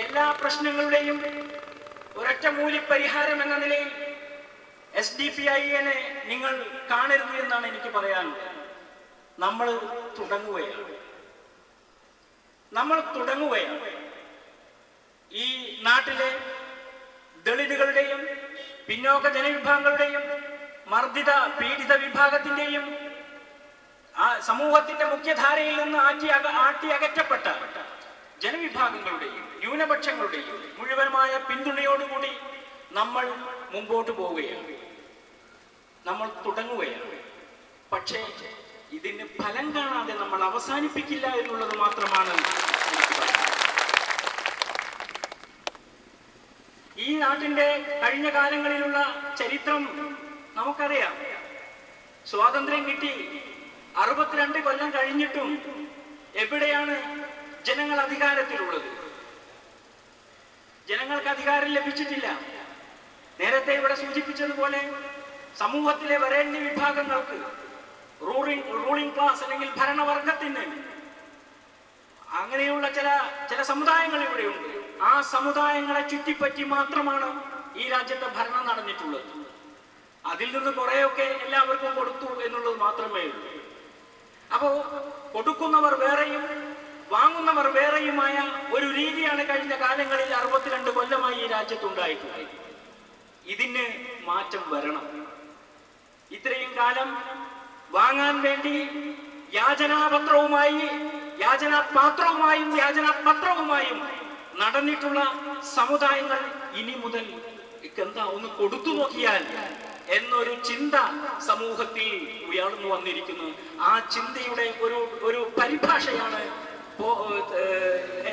എല്ലാ പ്രശ്നങ്ങളുടെയും ഒരൊറ്റ മൂല്യപരിഹാരം എന്ന നിലയിൽ SDPI-നെ നിങ്ങൾ കാണരുത് എന്നാണ് എനിക്ക് പറയാനുള്ളത്. നമ്മൾ തുടങ്ങുകയാണ്. ഈ നാട്ടിലെ ദളിതുകളുടെയും പിന്നോക്ക ജനവിഭാഗങ്ങളുടെയും മർദ്ദിത പീഡിത വിഭാഗത്തിന്റെയും സമൂഹത്തിന്റെ മുഖ്യധാരയിൽ നിന്ന് ആട്ടി അകറ്റപ്പെട്ട ജനവിഭാഗങ്ങളുടെയും ന്യൂനപക്ഷങ്ങളുടെയും മുഴുവനുമായ പിന്തുണയോടുകൂടി നമ്മൾ മുമ്പോട്ട് പോവുകയാണ്. നമ്മൾ തുടങ്ങുകയാണ്. പക്ഷേ ഇതിന് ഫലം കാണാതെ നമ്മൾ അവസാനിപ്പിക്കില്ല എന്നുള്ളത് മാത്രമാണ് എനിക്ക് പറയാനുള്ളത്. ഈ നാട്ടിന്റെ കഴിഞ്ഞ കാലങ്ങളിലുള്ള ചരിത്രം നമുക്കറിയാം. സ്വാതന്ത്ര്യം കിട്ടി 62 കൊല്ലം കഴിഞ്ഞിട്ടും എവിടെയാണ് ജനങ്ങൾ അധികാരത്തിലുള്ളത്? ജനങ്ങൾക്ക് അധികാരം ലഭിച്ചിട്ടില്ല. നേരത്തെ ഇവിടെ സൂചിപ്പിച്ചതുപോലെ സമൂഹത്തിലെ വരേണ്യ വിഭാഗങ്ങൾക്ക്, റൂളിംഗ് ക്ലാസ് അല്ലെങ്കിൽ ഭരണവർഗത്തിന്, അങ്ങനെയുള്ള ചില സമുദായങ്ങൾ ഇവിടെയുണ്ട്. ആ സമുദായങ്ങളെ ചുറ്റിപ്പറ്റി മാത്രമാണ് ഈ രാജ്യത്തെ ഭരണം നടന്നിട്ടുള്ളത്. അതിൽ നിന്ന് കുറെയൊക്കെ എല്ലാവർക്കും കൊടുത്തു എന്നുള്ളത് മാത്രമേ ഉള്ളൂ. അപ്പോ കൊടുക്കുന്നവർ വേറെയും വാങ്ങുന്നവർ വേറെയുമായ ഒരു രീതിയാണ് കഴിഞ്ഞ കാലങ്ങളിൽ 62 കൊല്ലമായി ഈ രാജ്യത്തുണ്ടായിട്ടുള്ളത്. ഇതിന് മാറ്റം വരണം. ഇത്രയും കാലം വാങ്ങാൻ വേണ്ടി യാചനാപത്രവുമായും നടന്നിട്ടുള്ള സമുദായങ്ങൾ ഇനി മുതൽ എന്താ ഒന്ന് കൊടുത്തു നോക്കിയാൽ എന്നൊരു ചിന്ത സമൂഹത്തിൽ ഉയർന്നു വന്നിരിക്കുന്നു. ആ ചിന്തയുടെ ഒരു പരിഭാഷയാണ്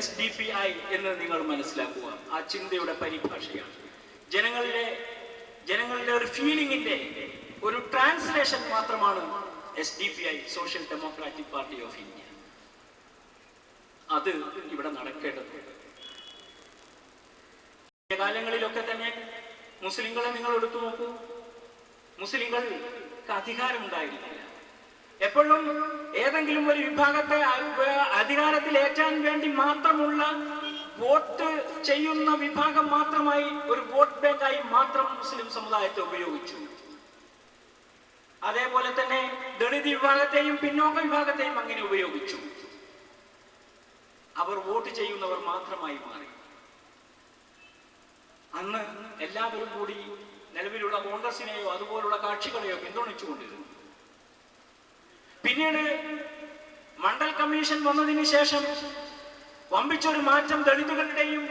SDPI എന്ന് നിങ്ങൾ മനസ്സിലാക്കുക. ആ ചിന്തയുടെ പരിഭാഷയാണ് ജനങ്ങളുടെ ഒരു ഫീലിംഗിന്റെ ഒരു ട്രാൻസ്ലേഷൻ മാത്രമാണ് SDPI, social democratic party of India. അത് ഇവിടെ നടക്കേണ്ടതുണ്ട്. കാലങ്ങളിലൊക്കെ തന്നെ മുസ്ലിങ്ങളെ നിങ്ങൾ എടുത്തു നോക്കൂ. മുസ്ലിങ്ങൾക്ക് അധികാരം ഉണ്ടായിരുന്നില്ല. എപ്പോഴും ഏതെങ്കിലും ഒരു വിഭാഗത്തെ അധികാരത്തിലേറ്റാൻ വേണ്ടി മാത്രമുള്ള വോട്ട് ചെയ്യുന്ന വിഭാഗം മാത്രമായി, ഒരു വോട്ട് ബാങ്കായി മാത്രം മുസ്ലിം സമുദായത്തെ ഉപയോഗിച്ചു. അതേപോലെ തന്നെ ദളിത് വിഭാഗത്തെയും പിന്നോക്ക വിഭാഗത്തെയും അങ്ങനെ ഉപയോഗിച്ചു. അവർ വോട്ട് ചെയ്യുന്നവർ മാത്രമായി മാറി. അന്ന് എല്ലാവരും കൂടി നിലവിലുള്ള കോൺഗ്രസിനെയോ അതുപോലുള്ള കക്ഷികളെയോ പിന്തുണച്ചുകൊണ്ടിരുന്നു. പിന്നീട് മണ്ഡൽ കമ്മീഷൻ വന്നതിന് ശേഷം വമ്പിച്ചൊരു മാറ്റം ദളിതുകളുടെയും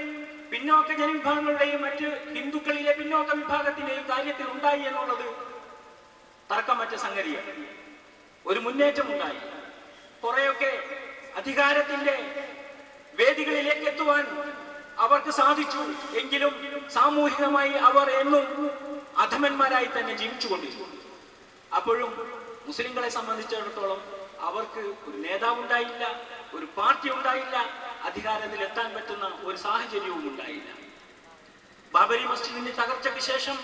പിന്നോക്ക ജനവിഭാഗങ്ങളുടെയും മറ്റ് ഹിന്ദുക്കളിലെ പിന്നോക്ക വിഭാഗത്തിന്റെയും കാര്യത്തിൽ ഉണ്ടായി എന്നുള്ളത് തർക്കമറ്റ സംഗതിയാണ്. ഒരു മുന്നേറ്റം ഉണ്ടായി. കുറെയൊക്കെ അധികാരത്തിന്റെ വേദികളിലേക്ക് എത്തുവാൻ അവർക്ക് സാധിച്ചു. എങ്കിലും സാമൂഹികമായി അവർ എന്നും അധമന്മാരായി തന്നെ ജീവിച്ചുകൊണ്ടിരുന്നു. അപ്പോഴും മുസ്ലിങ്ങളെ സംബന്ധിച്ചിടത്തോളം അവർക്ക് ഒരു നേതാവുണ്ടായില്ല, ഒരു പാർട്ടി ഉണ്ടായില്ല, അധികാരത്തിൽ എത്താൻ പറ്റുന്ന ഒരു സാഹചര്യവും ഉണ്ടായില്ല. ബാബരി മസ്ജിദിന്റെ തകർച്ചയ്ക്ക് ശേഷം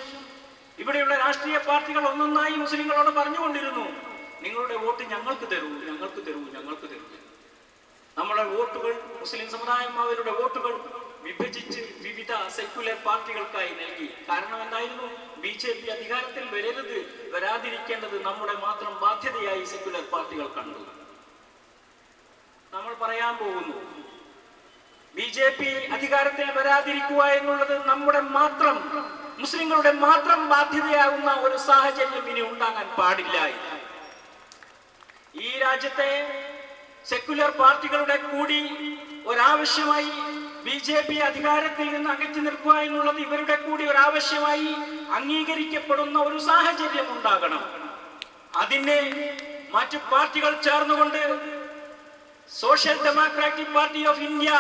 ഇവിടെയുള്ള രാഷ്ട്രീയ പാർട്ടികൾ ഒന്നൊന്നായി മുസ്ലിങ്ങളോട് പറഞ്ഞുകൊണ്ടിരുന്നു, നിങ്ങളുടെ വോട്ട് ഞങ്ങൾക്ക് തരൂ, ഞങ്ങൾക്ക് തരൂ, ഞങ്ങൾക്ക് തരൂ. നമ്മുടെ വോട്ടുകൾ, മുസ്ലിം സമുദായം അവരുടെ വോട്ടുകൾ വിഭജിച്ച് വിവിധ സെക്യുലർ പാർട്ടികൾക്കായി നൽകി. കാരണം എന്തായിരുന്നു? BJP അധികാരത്തിൽ വരാതിരിക്കേണ്ടത് നമ്മുടെ മാത്രം ബാധ്യതയായി സെക്യുലർ പാർട്ടികൾ കണ്ടു. നമ്മൾ പറയാൻ പോകുന്നു, BJP അധികാരത്തിൽ വരാതിരിക്കുക എന്നുള്ളത് നമ്മുടെ മാത്രം, മുസ്ലിങ്ങളുടെ മാത്രം ബാധ്യതയാകുന്ന ഒരു സാഹചര്യം ഇനി ഉണ്ടാകാൻ പാടില്ല. ഈ രാജ്യത്തെ സെക്യുലർ പാർട്ടികളുടെ കൂടി ഒരാവശ്യമായി BJP അധികാരത്തിൽ നിന്ന് അകറ്റി നിൽക്കുക എന്നുള്ളത് ഇവരുടെ കൂടി ഒരാവശ്യമായി അംഗീകരിക്കപ്പെടുന്ന ഒരു സാഹചര്യം ഉണ്ടാകണം. അതിനെ മറ്റു പാർട്ടികൾ ചേർന്നുകൊണ്ട് social democratic party of India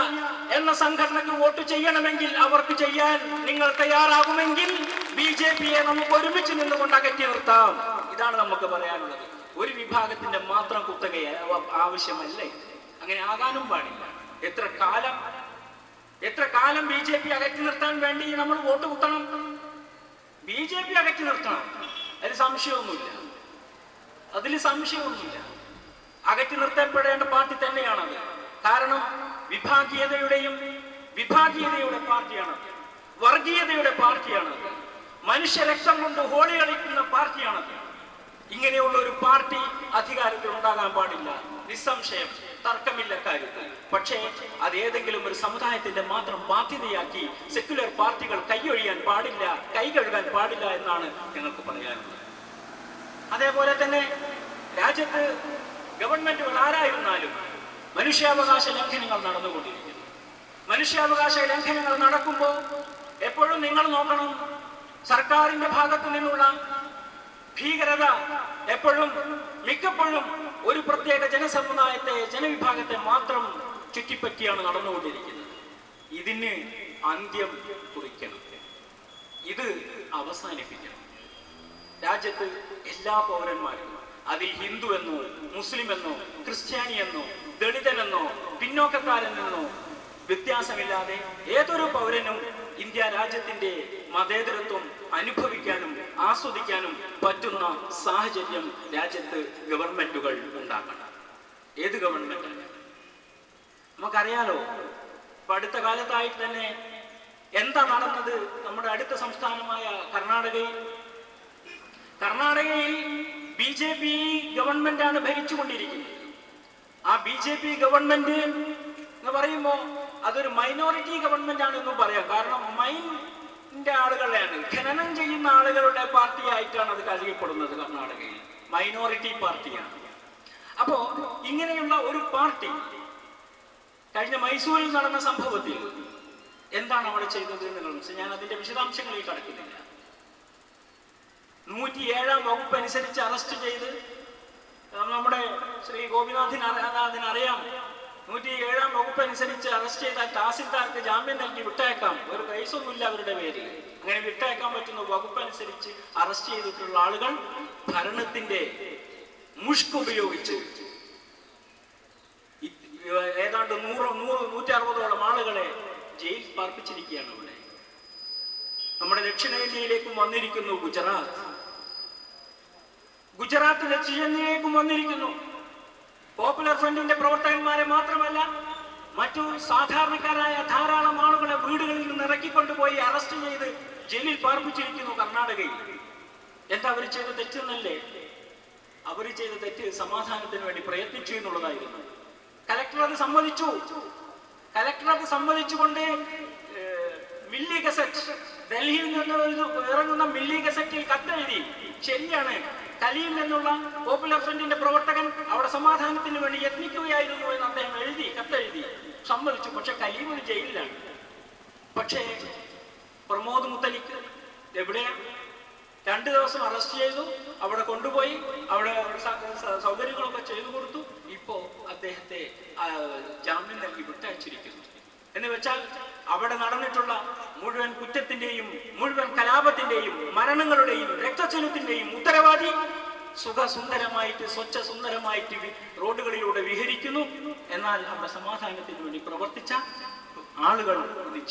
എന്ന സംഘടനക്ക് വോട്ട് ചെയ്യണമെങ്കിൽ, അവർക്ക് ചെയ്യാൻ നിങ്ങൾ തയ്യാറാകുമെങ്കിൽ BJPയെ നമുക്ക് ഒരുമിച്ച് നിന്നുകൊണ്ട് അകറ്റി നിർത്താം. ഇതാണ് നമുക്ക് പറയാനുള്ളത്. ഒരു വിഭാഗത്തിന്റെ മാത്രം കുത്തക ആവശ്യമല്ലേ, അങ്ങനെ ആകാനും പാടില്ല. എത്ര കാലം BJP അകറ്റി നിർത്താൻ വേണ്ടി നമ്മൾ വോട്ട് കുത്തണം? BJP അകറ്റി നിർത്തണം, അതിൽ സംശയമൊന്നുമില്ല. അകറ്റി നിർത്തപ്പെടേണ്ട പാർട്ടി തന്നെയാണത്. കാരണം വിഭാഗീയതയുടെ പാർട്ടിയാണത്, വർഗീയതയുടെ പാർട്ടിയാണത്, മനുഷ്യരക്തം കൊണ്ട് ഹോളി കളിക്കുന്ന പാർട്ടിയാണത്. ഇങ്ങനെയുള്ള ഒരു പാർട്ടി അധികാരത്തിൽ ഉണ്ടാകാൻ പാടില്ല, നിസ്സംശയം, തർക്കമില്ല കാര്യത്തിൽ. പക്ഷേ അത് ഏതെങ്കിലും ഒരു സമുദായത്തിന്റെ മാത്രം ബാധ്യതയാക്കി സെക്യുലർ പാർട്ടികൾ കൈകഴുകാൻ പാടില്ല എന്നാണ് ഞങ്ങൾക്ക് പറയാനുള്ളത്. അതേപോലെ തന്നെ രാജ്യത്ത് ഗവൺമെന്റുകൾ ആരായിരുന്നാലും മനുഷ്യാവകാശ ലംഘനങ്ങൾ നടന്നുകൊണ്ടിരിക്കുന്നു. മനുഷ്യാവകാശ ലംഘനങ്ങൾ നടക്കുമ്പോൾ എപ്പോഴും നിങ്ങൾ നോക്കണം, സർക്കാരിന്റെ ഭാഗത്തു നിന്നുള്ള ഭീകരത മിക്കപ്പോഴും ഒരു പ്രത്യേക ജനവിഭാഗത്തെ മാത്രം ചുറ്റിപ്പറ്റിയാണ് നടന്നുകൊണ്ടിരിക്കുന്നത്. ഇതിന് അന്ത്യം കുറിക്കണം, ഇത് അവസാനിപ്പിക്കണം. രാജ്യത്ത് എല്ലാ പൗരന്മാരും, അതിൽ ഹിന്ദു എന്നോ മുസ്ലിം എന്നോ ക്രിസ്ത്യാനി എന്നോ ദളിതനെന്നോ പിന്നോക്കക്കാരെന്നോ വ്യത്യാസമില്ലാതെ ഏതൊരു പൗരനും ഇന്ത്യ രാജ്യത്തിന്റെ മതേതരത്വം അനുഭവിക്കാനും ആസ്വദിക്കാനും പറ്റുന്ന സാഹചര്യം രാജ്യത്ത് ഗവൺമെന്റുകൾ ഉണ്ടാക്കണം. ഏത് ഗവൺമെന്റ്? നമുക്കറിയാലോ, ഇപ്പൊ അടുത്ത കാലത്തായിട്ട് തന്നെ എന്താ നടന്നത്? നമ്മുടെ അടുത്ത സംസ്ഥാനമായ കർണാടകയിൽ BJP ഗവൺമെന്റാണ് ഭരിച്ചുകൊണ്ടിരിക്കുന്നത്. ആ BJP ഗവൺമെന്റ് എന്ന് പറയുമ്പോൾ അതൊരു മൈനോറിറ്റി ഗവൺമെന്റ് ആണെന്നും പറയാം. കാരണം മൈനിന്റെ ആളുകളെയാണ്, ഖനനം ചെയ്യുന്ന ആളുകളുടെ പാർട്ടി ആയിട്ടാണ് അത് കരുതപ്പെടുന്നത്. കർണാടകയിൽ മൈനോറിറ്റി പാർട്ടിയാണ്. അപ്പോ ഇങ്ങനെയുള്ള ഒരു പാർട്ടി കഴിഞ്ഞ മൈസൂരിൽ നടന്ന സംഭവത്തിൽ എന്താണ് അവിടെ ചെയ്തത് എന്നുള്ളത് ഞാൻ അതിന്റെ വിശദാംശങ്ങളിൽ കടക്കുന്നില്ല. 107-ാം വകുപ്പ് അനുസരിച്ച് അറസ്റ്റ് ചെയ്ത്, നമ്മുടെ ശ്രീ ഗോപിനാഥിന് അറിയാം, 107-ാം വകുപ്പ് അനുസരിച്ച് അറസ്റ്റ് ചെയ്ത തഹസിൽദാർക്ക് ജാമ്യം നൽകി വിട്ടയക്കാം. ഒരു കേസൊന്നുമില്ല അവരുടെ പേരിൽ. അങ്ങനെ വിട്ടയക്കാൻ പറ്റുന്ന വകുപ്പ് അനുസരിച്ച് അറസ്റ്റ് ചെയ്തിട്ടുള്ള ആളുകൾ ഭരണത്തിന്റെ മുഷ്ക് ഉപയോഗിച്ച് ഏതാണ്ട് 160-160ഓളം ആളുകളെ ജയിൽ പാർപ്പിച്ചിരിക്കുകയാണ്. ഇവിടെ നമ്മുടെ ദക്ഷിണേന്ത്യയിലേക്കും വന്നിരിക്കുന്നു, ഗുജറാത്ത് ദക്ഷിണേന്ത്യയിലേക്കും വന്നിരിക്കുന്നു. പോപ്പുലർ ഫ്രണ്ടിന്റെ പ്രവർത്തകന്മാരെ മാത്രമല്ല, മറ്റു സാധാരണക്കാരായ ധാരാളം ആളുകളെ വീടുകളിൽ നിന്ന് ഇറക്കിക്കൊണ്ടുപോയി അറസ്റ്റ് ചെയ്ത് ജയിലിൽ പാർപ്പിച്ചിരിക്കുന്നു കർണാടകയിൽ. എന്താ അവർ ചെയ്ത തെറ്റെന്നല്ലേ? അവർ ചെയ്ത തെറ്റ് സമാധാനത്തിന് വേണ്ടി പ്രയത്നിച്ചു എന്നുള്ളതായിരുന്നു. കലക്ടർ അത് സമ്മതിച്ചുകൊണ്ട് മില്ലി ഗസറ്റ്, ഡൽഹിയിൽ നിന്ന് ഇറങ്ങുന്ന മില്ലി ഗസറ്റിൽ കത്തെഴുതി. ശരിയാണ്, കലീം എന്നുള്ള പോപ്പുലർ ഫ്രണ്ടിന്റെ പ്രവർത്തകൻ അവിടെ സമാധാനത്തിന് വേണ്ടി യത്നിക്കുകയായിരുന്നു എന്ന് അദ്ദേഹം കത്തെഴുതി സമ്മതിച്ചു. പക്ഷെ കലീം ഒരു ജയിലിലാണ്. പക്ഷേ പ്രമോദ് മുത്തലിക്ക് എവിടെയാണ്? 2 ദിവസം അറസ്റ്റ് ചെയ്തു, അവിടെ കൊണ്ടുപോയി, അവിടെ സൗകര്യങ്ങളൊക്കെ ചെയ്തു കൊടുത്തു. ഇപ്പോ അദ്ദേഹത്തെ ജാമ്യം നൽകി വിട്ടയച്ചിരിക്കുന്നു. എന്ന് വെച്ചാൽ അവിടെ നടന്നിട്ടുള്ള മുഴുവൻ കുറ്റത്തിന്റെയും, മുഴുവൻ കലാപത്തിന്റെയും, മരണങ്ങളുടെയും, രക്തച്ചൊരിച്ചിന്റെയും ഉത്തരവാദി സുഖസുന്ദരമായിട്ട്, സ്വച്ഛസുന്ദരമായിട്ട് റോഡുകളിലൂടെ വിഹരിക്കുന്നു. എന്നാൽ അവിടെ സമാധാനത്തിന് വേണ്ടി പ്രവർത്തിച്ച ആളുകൾ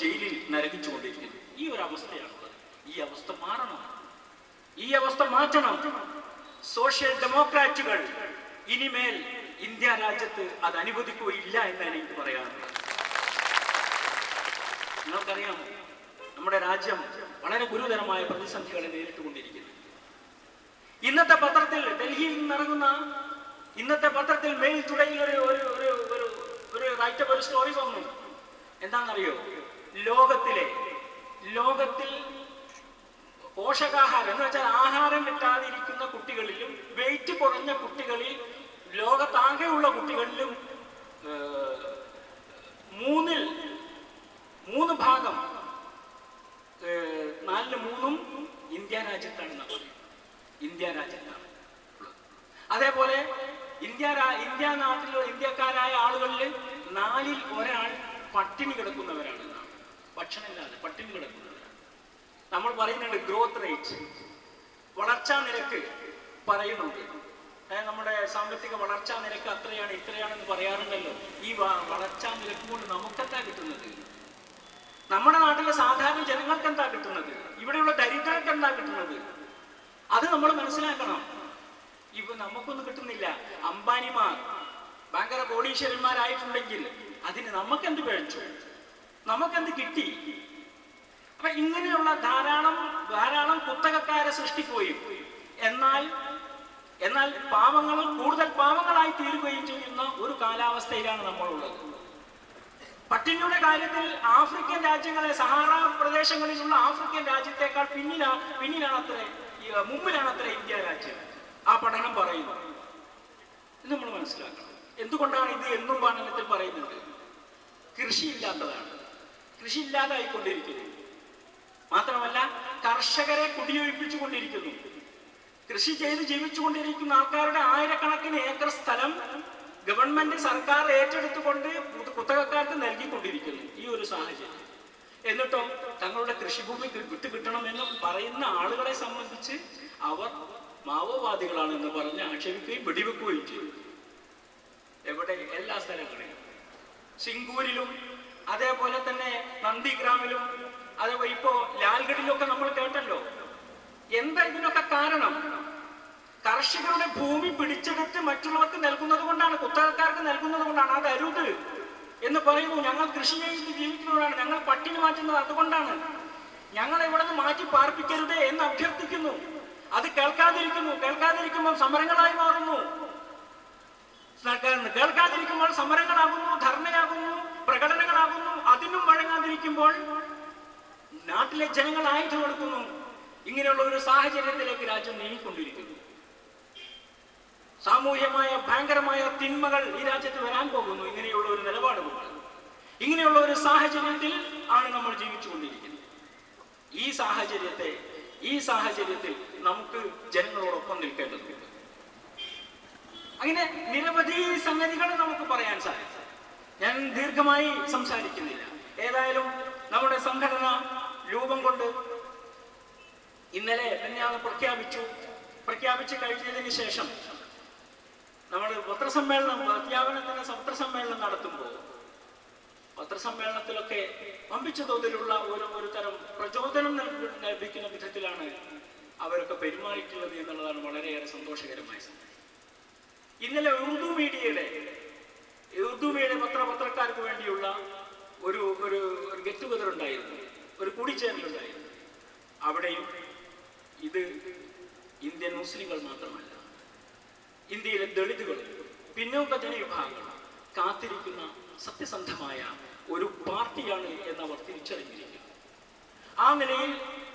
ജയിലിൽ നരകിച്ചുകൊണ്ടിരിക്കുന്നു. ഈ ഒരു അവസ്ഥയാണുള്ളത്. ഈ അവസ്ഥ മാറണം, ഈ അവസ്ഥ മാറ്റണം. സോഷ്യൽ ഡെമോക്രാറ്റുകൾ ഇനിമേൽ ഇന്ത്യ രാജ്യത്ത് അത് അനുവദിക്കുകയില്ല എന്നാണ് എനിക്ക് പറയാനുള്ളത്. നിങ്ങൾക്കറിയാം, നമ്മുടെ രാജ്യം വളരെ ഗുരുതരമായ പ്രതിസന്ധികളെ നേരിട്ടുകൊണ്ടിരിക്കുന്നു. ഇന്നത്തെ പത്രത്തിൽ, ഡൽഹിയിൽ നിന്നിറങ്ങുന്ന ഇന്നത്തെ പത്രത്തിൽ മെയിൽ ടുഡേയിൽ ഒരു റൈറ്റപ്പ്, ഒരു സ്റ്റോറി വന്നു. എന്താണെന്നറിയോ? ലോകത്തിൽ പോഷകാഹാരം എന്ന് വെച്ചാൽ ആഹാരം കിട്ടാതിരിക്കുന്ന കുട്ടികളിലും വെയിറ്റ് കുറഞ്ഞ കുട്ടികളിൽ, ലോകത്താകെയുള്ള കുട്ടികളിലും 3 ഭാഗം 4/3 ഇന്ത്യ രാജ്യത്താണ് നമ്മൾ. ഇന്ത്യ രാജ്യത്താണ്. അതേപോലെ ഇന്ത്യ നാട്ടിലുള്ള ഇന്ത്യക്കാരായ ആളുകളിൽ 4-ൽ 1 പട്ടിണി കിടക്കുന്നവരാണ്. ഭക്ഷണമില്ലാതെ പട്ടിണി കിടക്കുന്നവരാണ്. നമ്മൾ പറയുന്നുണ്ട് ഗ്രോത്ത് റേറ്റ്, വളർച്ചാ നിരക്ക് പറയുന്നുണ്ട്. നമ്മുടെ സാമ്പത്തിക വളർച്ചാ നിരക്ക് അത്രയാണ് ഇത്രയാണെന്ന് പറയാറുണ്ടല്ലോ. ഈ വളർച്ചാ നിരക്ക് കൊണ്ട് നമുക്കെന്താ കിട്ടുന്നത്? നമ്മുടെ നാട്ടിലെ സാധാരണ ജനങ്ങൾക്ക് എന്താ കിട്ടുന്നത്? ഇവിടെയുള്ള ദരിദ്രർക്ക് എന്താ കിട്ടുന്നത്? അത് നമ്മൾ മനസ്സിലാക്കണം. ഇപ്പൊ നമുക്കൊന്നും കിട്ടുന്നില്ല. അംബാനിമാർ ഭയങ്കര കോടീശ്വരന്മാരായിട്ടുണ്ടെങ്കിൽ അതിന് നമുക്കെന്ത് പഴിച്ചു? നമുക്കെന്ത് കിട്ടി? അപ്പൊ ഇങ്ങനെയുള്ള ധാരാളം കുത്തകക്കാരെ സൃഷ്ടിക്കുകയും എന്നാൽ പാവങ്ങൾ കൂടുതൽ പാവങ്ങളായി തീരുകയും ചെയ്യുന്ന ഒരു കാലാവസ്ഥയിലാണ് നമ്മളുള്ളത്. പട്ടിണിയുടെ കാര്യത്തിൽ ആഫ്രിക്കൻ രാജ്യങ്ങളെ, സഹാറ പ്രദേശങ്ങളിലുള്ള ആഫ്രിക്കൻ രാജ്യത്തെക്കാൾ മുമ്പിലാണത്രേ ഇന്ത്യ രാജ്യം. ആ പഠനം പറയുന്നു. ഇത് നമ്മൾ മനസ്സിലാക്കണം. എന്തുകൊണ്ടാണ് ഇത് എന്നും പഠനത്തിൽ പറയുന്നത്? കൃഷിയില്ലാത്തതാണ്. കൃഷി ഇല്ലാതായിക്കൊണ്ടിരിക്കുന്നു. മാത്രമല്ല കർഷകരെ കുടിയൊഴിപ്പിച്ചുകൊണ്ടിരിക്കുന്നു. കൃഷി ചെയ്ത് ജീവിച്ചുകൊണ്ടിരിക്കുന്ന ആൾക്കാരുടെ ആയിരക്കണക്കിന് ഏക്കർ സ്ഥലം ഗവൺമെന്റ്, സർക്കാർ ഏറ്റെടുത്തുകൊണ്ട് കുത്തകക്കാർക്ക് നൽകിക്കൊണ്ടിരിക്കുന്നു. ഈ ഒരു സാഹചര്യം. എന്നിട്ടോ തങ്ങളുടെ കൃഷിഭൂമി വിട്ടുകിട്ടണമെന്ന് പറയുന്ന ആളുകളെ സംബന്ധിച്ച് അവർ മാവോവാദികളാണെന്ന് പറഞ്ഞ് ആക്ഷേപിക്കുകയും വെടിവെക്കുകയും ചെയ്തു. എവിടെ? എല്ലാ സ്ഥലങ്ങളിലും. സിംഗൂരിലും അതേപോലെ തന്നെ നന്ദിഗ്രാമിലും അതേപോലെ ഇപ്പോ ലാൽഗഡിലൊക്കെ നമ്മൾ കേട്ടല്ലോ. എന്താ ഇതിനൊക്കെ കാരണം? കർഷകരുടെ ഭൂമി പിടിച്ചെടുത്ത് മറ്റുള്ളവർക്ക് നൽകുന്നത് കൊണ്ടാണ്, കുത്തകക്കാർക്ക് നൽകുന്നത് കൊണ്ടാണ്. അത് അരുത് എന്ന് പറയുന്നു. ഞങ്ങൾ കൃഷി ചെയ്ത് ജീവിക്കുന്നവരാണ്, ഞങ്ങൾ പട്ടിണി മാറ്റുന്നത് അതുകൊണ്ടാണ്, ഞങ്ങൾ ഇവിടെ നിന്ന് മാറ്റി പാർപ്പിക്കരുത് എന്ന് അഭ്യർത്ഥിക്കുന്നു. അത് കേൾക്കാതിരിക്കുമ്പോൾ സമരങ്ങളായി മാറുന്നു. കേൾക്കാതിരിക്കുമ്പോൾ സമരങ്ങളാകുന്നു, ധർണയാകുന്നു, പ്രകടനങ്ങളാകുന്നു. അതിനും വഴങ്ങാതിരിക്കുമ്പോൾ നാട്ടിലെ ജനങ്ങൾ ആയുധം എടുക്കുന്നു. ഇങ്ങനെയുള്ള ഒരു സാഹചര്യത്തിലേക്ക് രാജ്യം നീങ്ങിക്കൊണ്ടിരിക്കുന്നു. സാമൂഹ്യമായ ഭയങ്കരമായ തിന്മകൾ ഈ രാജ്യത്ത് വരാൻ പോകുന്നു. ഇങ്ങനെയുള്ള ഒരു നിലപാടുകൊണ്ട്, ഇങ്ങനെയുള്ള ഒരു സാഹചര്യത്തിൽ ആണ് നമ്മൾ ജീവിച്ചുകൊണ്ടിരിക്കുന്നത്. ഈ സാഹചര്യത്തിൽ നമുക്ക് ജനങ്ങളോടൊപ്പം നിൽക്കേണ്ടതുണ്ട്. അങ്ങനെ നിരവധി സംഗതികൾ നമുക്ക് പറയാൻ സാധിക്കും. ഞാൻ ദീർഘമായി സംസാരിക്കുന്നില്ല. ഏതായാലും നമ്മുടെ സംഘടന രൂപം കൊണ്ട് ഇന്നലെ പ്രഖ്യാപിച്ചു കഴിഞ്ഞതിന് ശേഷം നമ്മൾ പത്രസമ്മേളനം നടത്തുമ്പോൾ പത്രസമ്മേളനത്തിലൊക്കെ വമ്പിച്ച തോതിലുള്ള ഒരു തരം പ്രചോദനം ലഭിക്കുന്ന വിധത്തിലാണ് അവരൊക്കെ പെരുമാറിയിട്ടുള്ളത് എന്നുള്ളതാണ് വളരെയേറെ സന്തോഷകരമായ സംഗതി. ഇന്നലെ ഉറുദു മീഡിയയുടെ പത്രക്കാർക്ക് വേണ്ടിയുള്ള ഒരു ഗെറ്റ് ടുഗദർ ഉണ്ടായിരുന്നു, ഒരു കൂടിച്ചേരലുണ്ടായിരുന്നു. അവിടെയും ഇത് ഇന്ത്യൻ മുസ്ലിങ്ങൾ മാത്രമല്ല, ഇന്ത്യയിലെ ദളിതുകളും പിന്നോക്ക ജനവിഭാഗങ്ങളും കാത്തിരിക്കുന്ന സത്യസന്ധമായ ഒരു പാർട്ടിയാണ് എന്നവർ തിരിച്ചറിഞ്ഞിരിക്കുന്നു. ആ നിലയിൽ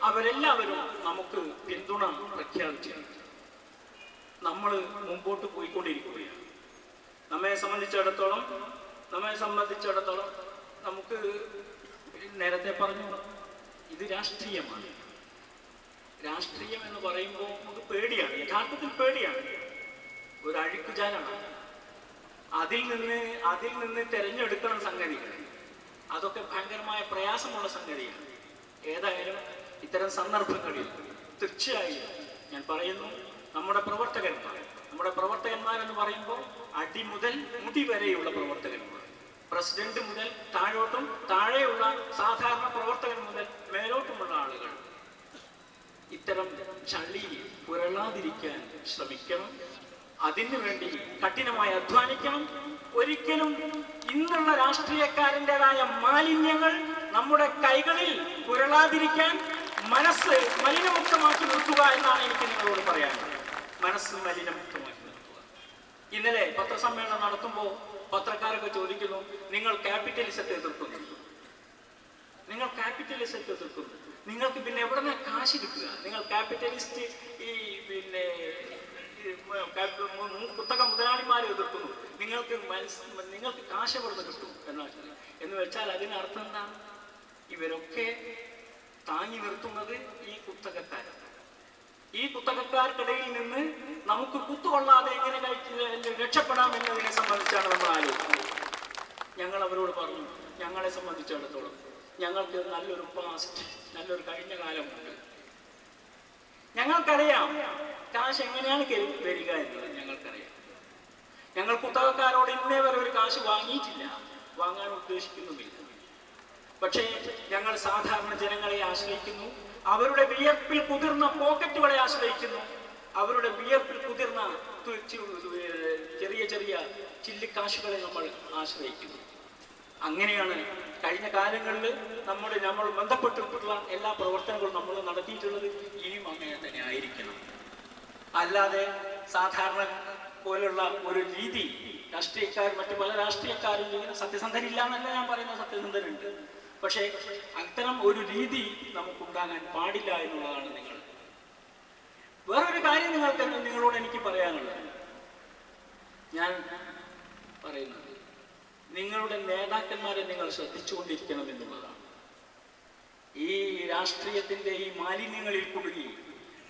അവരെല്ലാവരും നമുക്ക് പിന്തുണ പ്രഖ്യാപിച്ചിട്ടുണ്ട്. നമ്മൾ മുമ്പോട്ട് പോയിക്കൊണ്ടിരിക്കുകയാണ്. നമ്മെ സംബന്ധിച്ചിടത്തോളം നമുക്ക് നേരത്തെ പറഞ്ഞു, ഇത് രാഷ്ട്രീയമാണ്. രാഷ്ട്രീയം എന്ന് പറയുമ്പോൾ നമുക്ക് പേടിയാണ്, യഥാർത്ഥത്തിൽ പേടിയാണ്. ഒരു അഴുക്കുചാലാണ്. അതിൽ നിന്ന് തിരഞ്ഞെടുക്കണം സംഗതികൾ. അതൊക്കെ ഭയങ്കരമായ പ്രയാസമുള്ള സംഗതിയാണ്. ഏതായാലും ഇത്തരം സന്ദർഭങ്ങളിൽ തീർച്ചയായും ഞാൻ പറയുന്നു, നമ്മുടെ പ്രവർത്തകന്മാർ എന്ന് പറയുമ്പോൾ അടി മുതൽ മുടി വരെയുള്ള പ്രവർത്തകന്മാർ, പ്രസിഡന്റ് മുതൽ താഴെയുള്ള സാധാരണ പ്രവർത്തകൻ മുതൽ മേലോട്ടുമുള്ള ആളുകൾ ഇത്തരം ചളി പുരളാതിരിക്കാൻ ശ്രമിക്കണം. അതിനു വേണ്ടി കഠിനമായി അധ്വാനിക്കണം. ഒരിക്കലും ഇന്നുള്ള രാഷ്ട്രീയക്കാരൻ്റെതായ മാലിന്യങ്ങൾ നമ്മുടെ കൈകളിൽ പുരളാതിരിക്കാൻ മനസ്സ് മലിനമുക്തമാക്കി നിർത്തുക എന്നാണ് എനിക്ക് നിങ്ങളോട് പറയാനുള്ളത്. മനസ്സ് മലിനമുക്തമാക്കി നിർത്തുക. ഇന്നലെ പത്രസമ്മേളനം നടത്തുമ്പോൾ പത്രക്കാരൊക്കെ ചോദിക്കുന്നു, നിങ്ങൾ ക്യാപിറ്റലിസത്തെ എതിർക്കുന്നു. ക്യാപിറ്റലിസത്തെ എതിർക്കുന്നു. നിങ്ങൾക്ക് പിന്നെ എവിടെ നിന്ന് കാശ് കിട്ടുക? നിങ്ങൾ ക്യാപിറ്റലിസ്റ്റ് ഈ പിന്നെ കുത്തക മുതലാളിമാരെ എതിർക്കുന്നു. നിങ്ങൾക്ക് കാശ് എവിടെ നിന്ന് കിട്ടും എന്ന് വെച്ചാൽ അതിനർത്ഥം എന്താണ്? ഇവരൊക്കെ താങ്ങി നിർത്തുന്നത് ഈ കുത്തകക്കാരാണ്. ഈ കുത്തകക്കാർക്കിടയിൽ നിന്ന് നമുക്ക് കുത്തുകൊള്ളാതെ എങ്ങനെ രക്ഷപ്പെടാം എന്നതിനെ സംബന്ധിച്ചാണ് നമ്മൾ ആലോചിക്കുന്നത്. ഞങ്ങൾ അവരോട് പറഞ്ഞു, ഞങ്ങളെ സംബന്ധിച്ചിടത്തോളം ഞങ്ങൾക്ക് നല്ലൊരു പാസ്റ്റ്, നല്ലൊരു കഴിഞ്ഞ കാലമുണ്ട്. ഞങ്ങൾക്കറിയാം കാശ് എങ്ങനെയാണ് വരിക എന്നത് ഞങ്ങൾക്കറിയാം. ഞങ്ങൾ കുത്തകക്കാരോട് ഇന്നേ വരെ ഒരു കാശ് വാങ്ങിയിട്ടില്ല, വാങ്ങാൻ ഉദ്ദേശിക്കുന്നുമില്ല. പക്ഷേ ഞങ്ങൾ സാധാരണ ജനങ്ങളെ ആശ്രയിക്കുന്നു, അവരുടെ വിയർപ്പിൽ കുതിർന്ന പോക്കറ്റുകളെ ആശ്രയിക്കുന്നു, അവരുടെ വിയർപ്പിൽ കുതിർന്ന ചെറിയ ചെറിയ ചില്ലിക്കാശുകളെ നമ്മൾ ആശ്രയിക്കുന്നു. അങ്ങനെയാണ് കഴിഞ്ഞ കാലങ്ങളിൽ നമ്മൾ ബന്ധപ്പെട്ടിട്ടുള്ള എല്ലാ പ്രവർത്തനങ്ങളും നമ്മൾ നടത്തിയിട്ടുള്ളത്. ഇനിയും അങ്ങനെ തന്നെ ആയിരിക്കണം. അല്ലാതെ സാധാരണ പോലുള്ള ഒരു രീതി രാഷ്ട്രീയക്കാർ, മറ്റു പല രാഷ്ട്രീയക്കാരും ഇങ്ങനെ സത്യസന്ധരില്ല എന്നല്ല ഞാൻ പറയുന്ന, സത്യസന്ധരുണ്ട്. പക്ഷേ അത്തരം ഒരു രീതി നമുക്കുണ്ടാകാൻ പാടില്ല എന്നുള്ളതാണ് നിങ്ങൾ. വേറൊരു കാര്യം നിങ്ങളോട് എനിക്ക് പറയാനുള്ളത്, ഞാൻ പറയുന്നത് നിങ്ങളുടെ നേതാക്കന്മാരെ നിങ്ങൾ ശ്രദ്ധിച്ചുകൊണ്ടിരിക്കണം എന്നുള്ളതാണ്. ഈ രാഷ്ട്രീയത്തിന്റെ ഈ മാലിന്യങ്ങളിൽ കുടുങ്ങി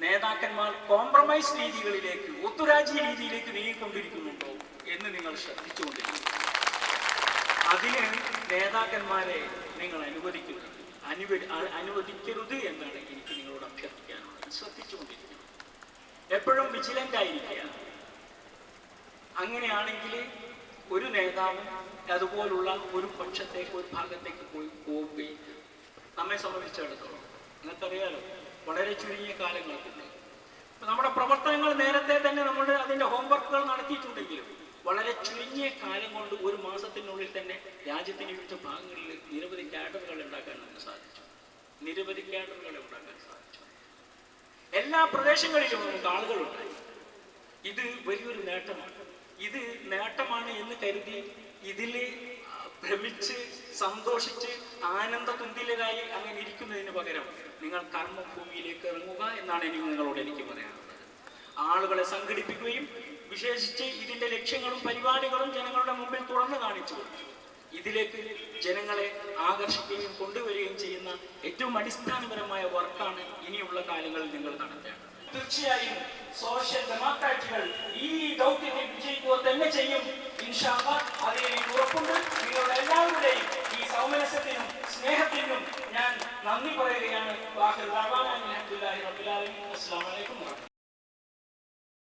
നേതാക്കന്മാർ കോംപ്രമൈസ് രീതികളിലേക്ക്, ഒത്തുരാജ്യ രീതിയിലേക്ക് നീങ്ങിക്കൊണ്ടിരിക്കുന്നുണ്ടോ എന്ന് നിങ്ങൾ ശ്രദ്ധിച്ചുകൊണ്ടിരിക്കുന്നു. അതിന് നേതാക്കന്മാരെ നിങ്ങൾ അനുവദിക്കരുത് എന്നാണ് എനിക്ക് നിങ്ങളോട് അഭ്യർത്ഥിക്കാനുള്ളത്. ശ്രദ്ധിച്ചുകൊണ്ടിരിക്കണം, എപ്പോഴും വിജിലന്റ് ആയിരിക്കുക. അങ്ങനെയാണെങ്കിൽ ഒരു നേതാവും അതുപോലുള്ള ഒരു പക്ഷത്തേക്ക്, ഒരു ഭാഗത്തേക്ക് പോവുകയും നമ്മെ സംബന്ധിച്ചിടത്തോളം നിങ്ങൾക്കറിയാലോ, വളരെ ചുരുങ്ങിയ കാലങ്ങൾക്കുണ്ട്. നമ്മുടെ പ്രവർത്തനങ്ങൾ നേരത്തെ തന്നെ നമ്മൾ അതിന്റെ ഹോംവർക്കുകൾ നടത്തിയിട്ടുണ്ടെങ്കിലും വളരെ ചുരുങ്ങിയ കാലം കൊണ്ട്, ഒരു മാസത്തിനുള്ളിൽ തന്നെ രാജ്യത്തിന് വിവിധ ഭാഗങ്ങളിൽ നിരവധി ക്യാഡറുകൾ ഉണ്ടാക്കാൻ നമുക്ക് സാധിച്ചു. എല്ലാ പ്രദേശങ്ങളിലും നമുക്ക് ആളുകളുണ്ടായി. ഇത് വലിയൊരു നേട്ടമാണ്. ഇത് നേട്ടമാണ് എന്ന് കരുതി ഇതിൽ ഭ്രമിച്ച് സന്തോഷിച്ച് ആനന്ദ തുന്തിലരായി അങ്ങനെ ഇരിക്കുന്നതിന് പകരം നിങ്ങൾ കർമ്മഭൂമിയിലേക്ക് ഇറങ്ങുക എന്നാണ് നിങ്ങളോട് എനിക്ക് പറയാനുള്ളത്. ആളുകളെ സംഘടിപ്പിക്കുകയും വിശേഷിച്ച് ഇതിന്റെ ലക്ഷ്യങ്ങളും പരിപാടികളും ജനങ്ങളുടെ മുമ്പിൽ തുറന്നു കാണിച്ചു ഇതിലേക്ക് ജനങ്ങളെ ആകർഷിക്കുകയും കൊണ്ടുവരികയും ചെയ്യുന്ന ഏറ്റവും അടിസ്ഥാനപരമായ വർക്കാണ് ഇനിയുള്ള കാലങ്ങളിൽ നിങ്ങൾ നടത്തേണ്ടത്. തീർച്ചയായും സോഷ്യൽ ഡെമോക്രാറ്റുകൾ ഈ ദൗത്യത്തിൽ വിജയിക്കുക തന്നെ ചെയ്യും. ഇൻഷാ അല്ലാഹ് അതിനെനിക്ക് ഉറപ്പുണ്ട്. നിങ്ങളുടെ എല്ലാവരുടെയും ഈ സൗമനസ്യത്തിനും സ്നേഹത്തിനും ഞാൻ നന്ദി പറയുകയാണ്. അസ്സലാമു അലൈക്കും.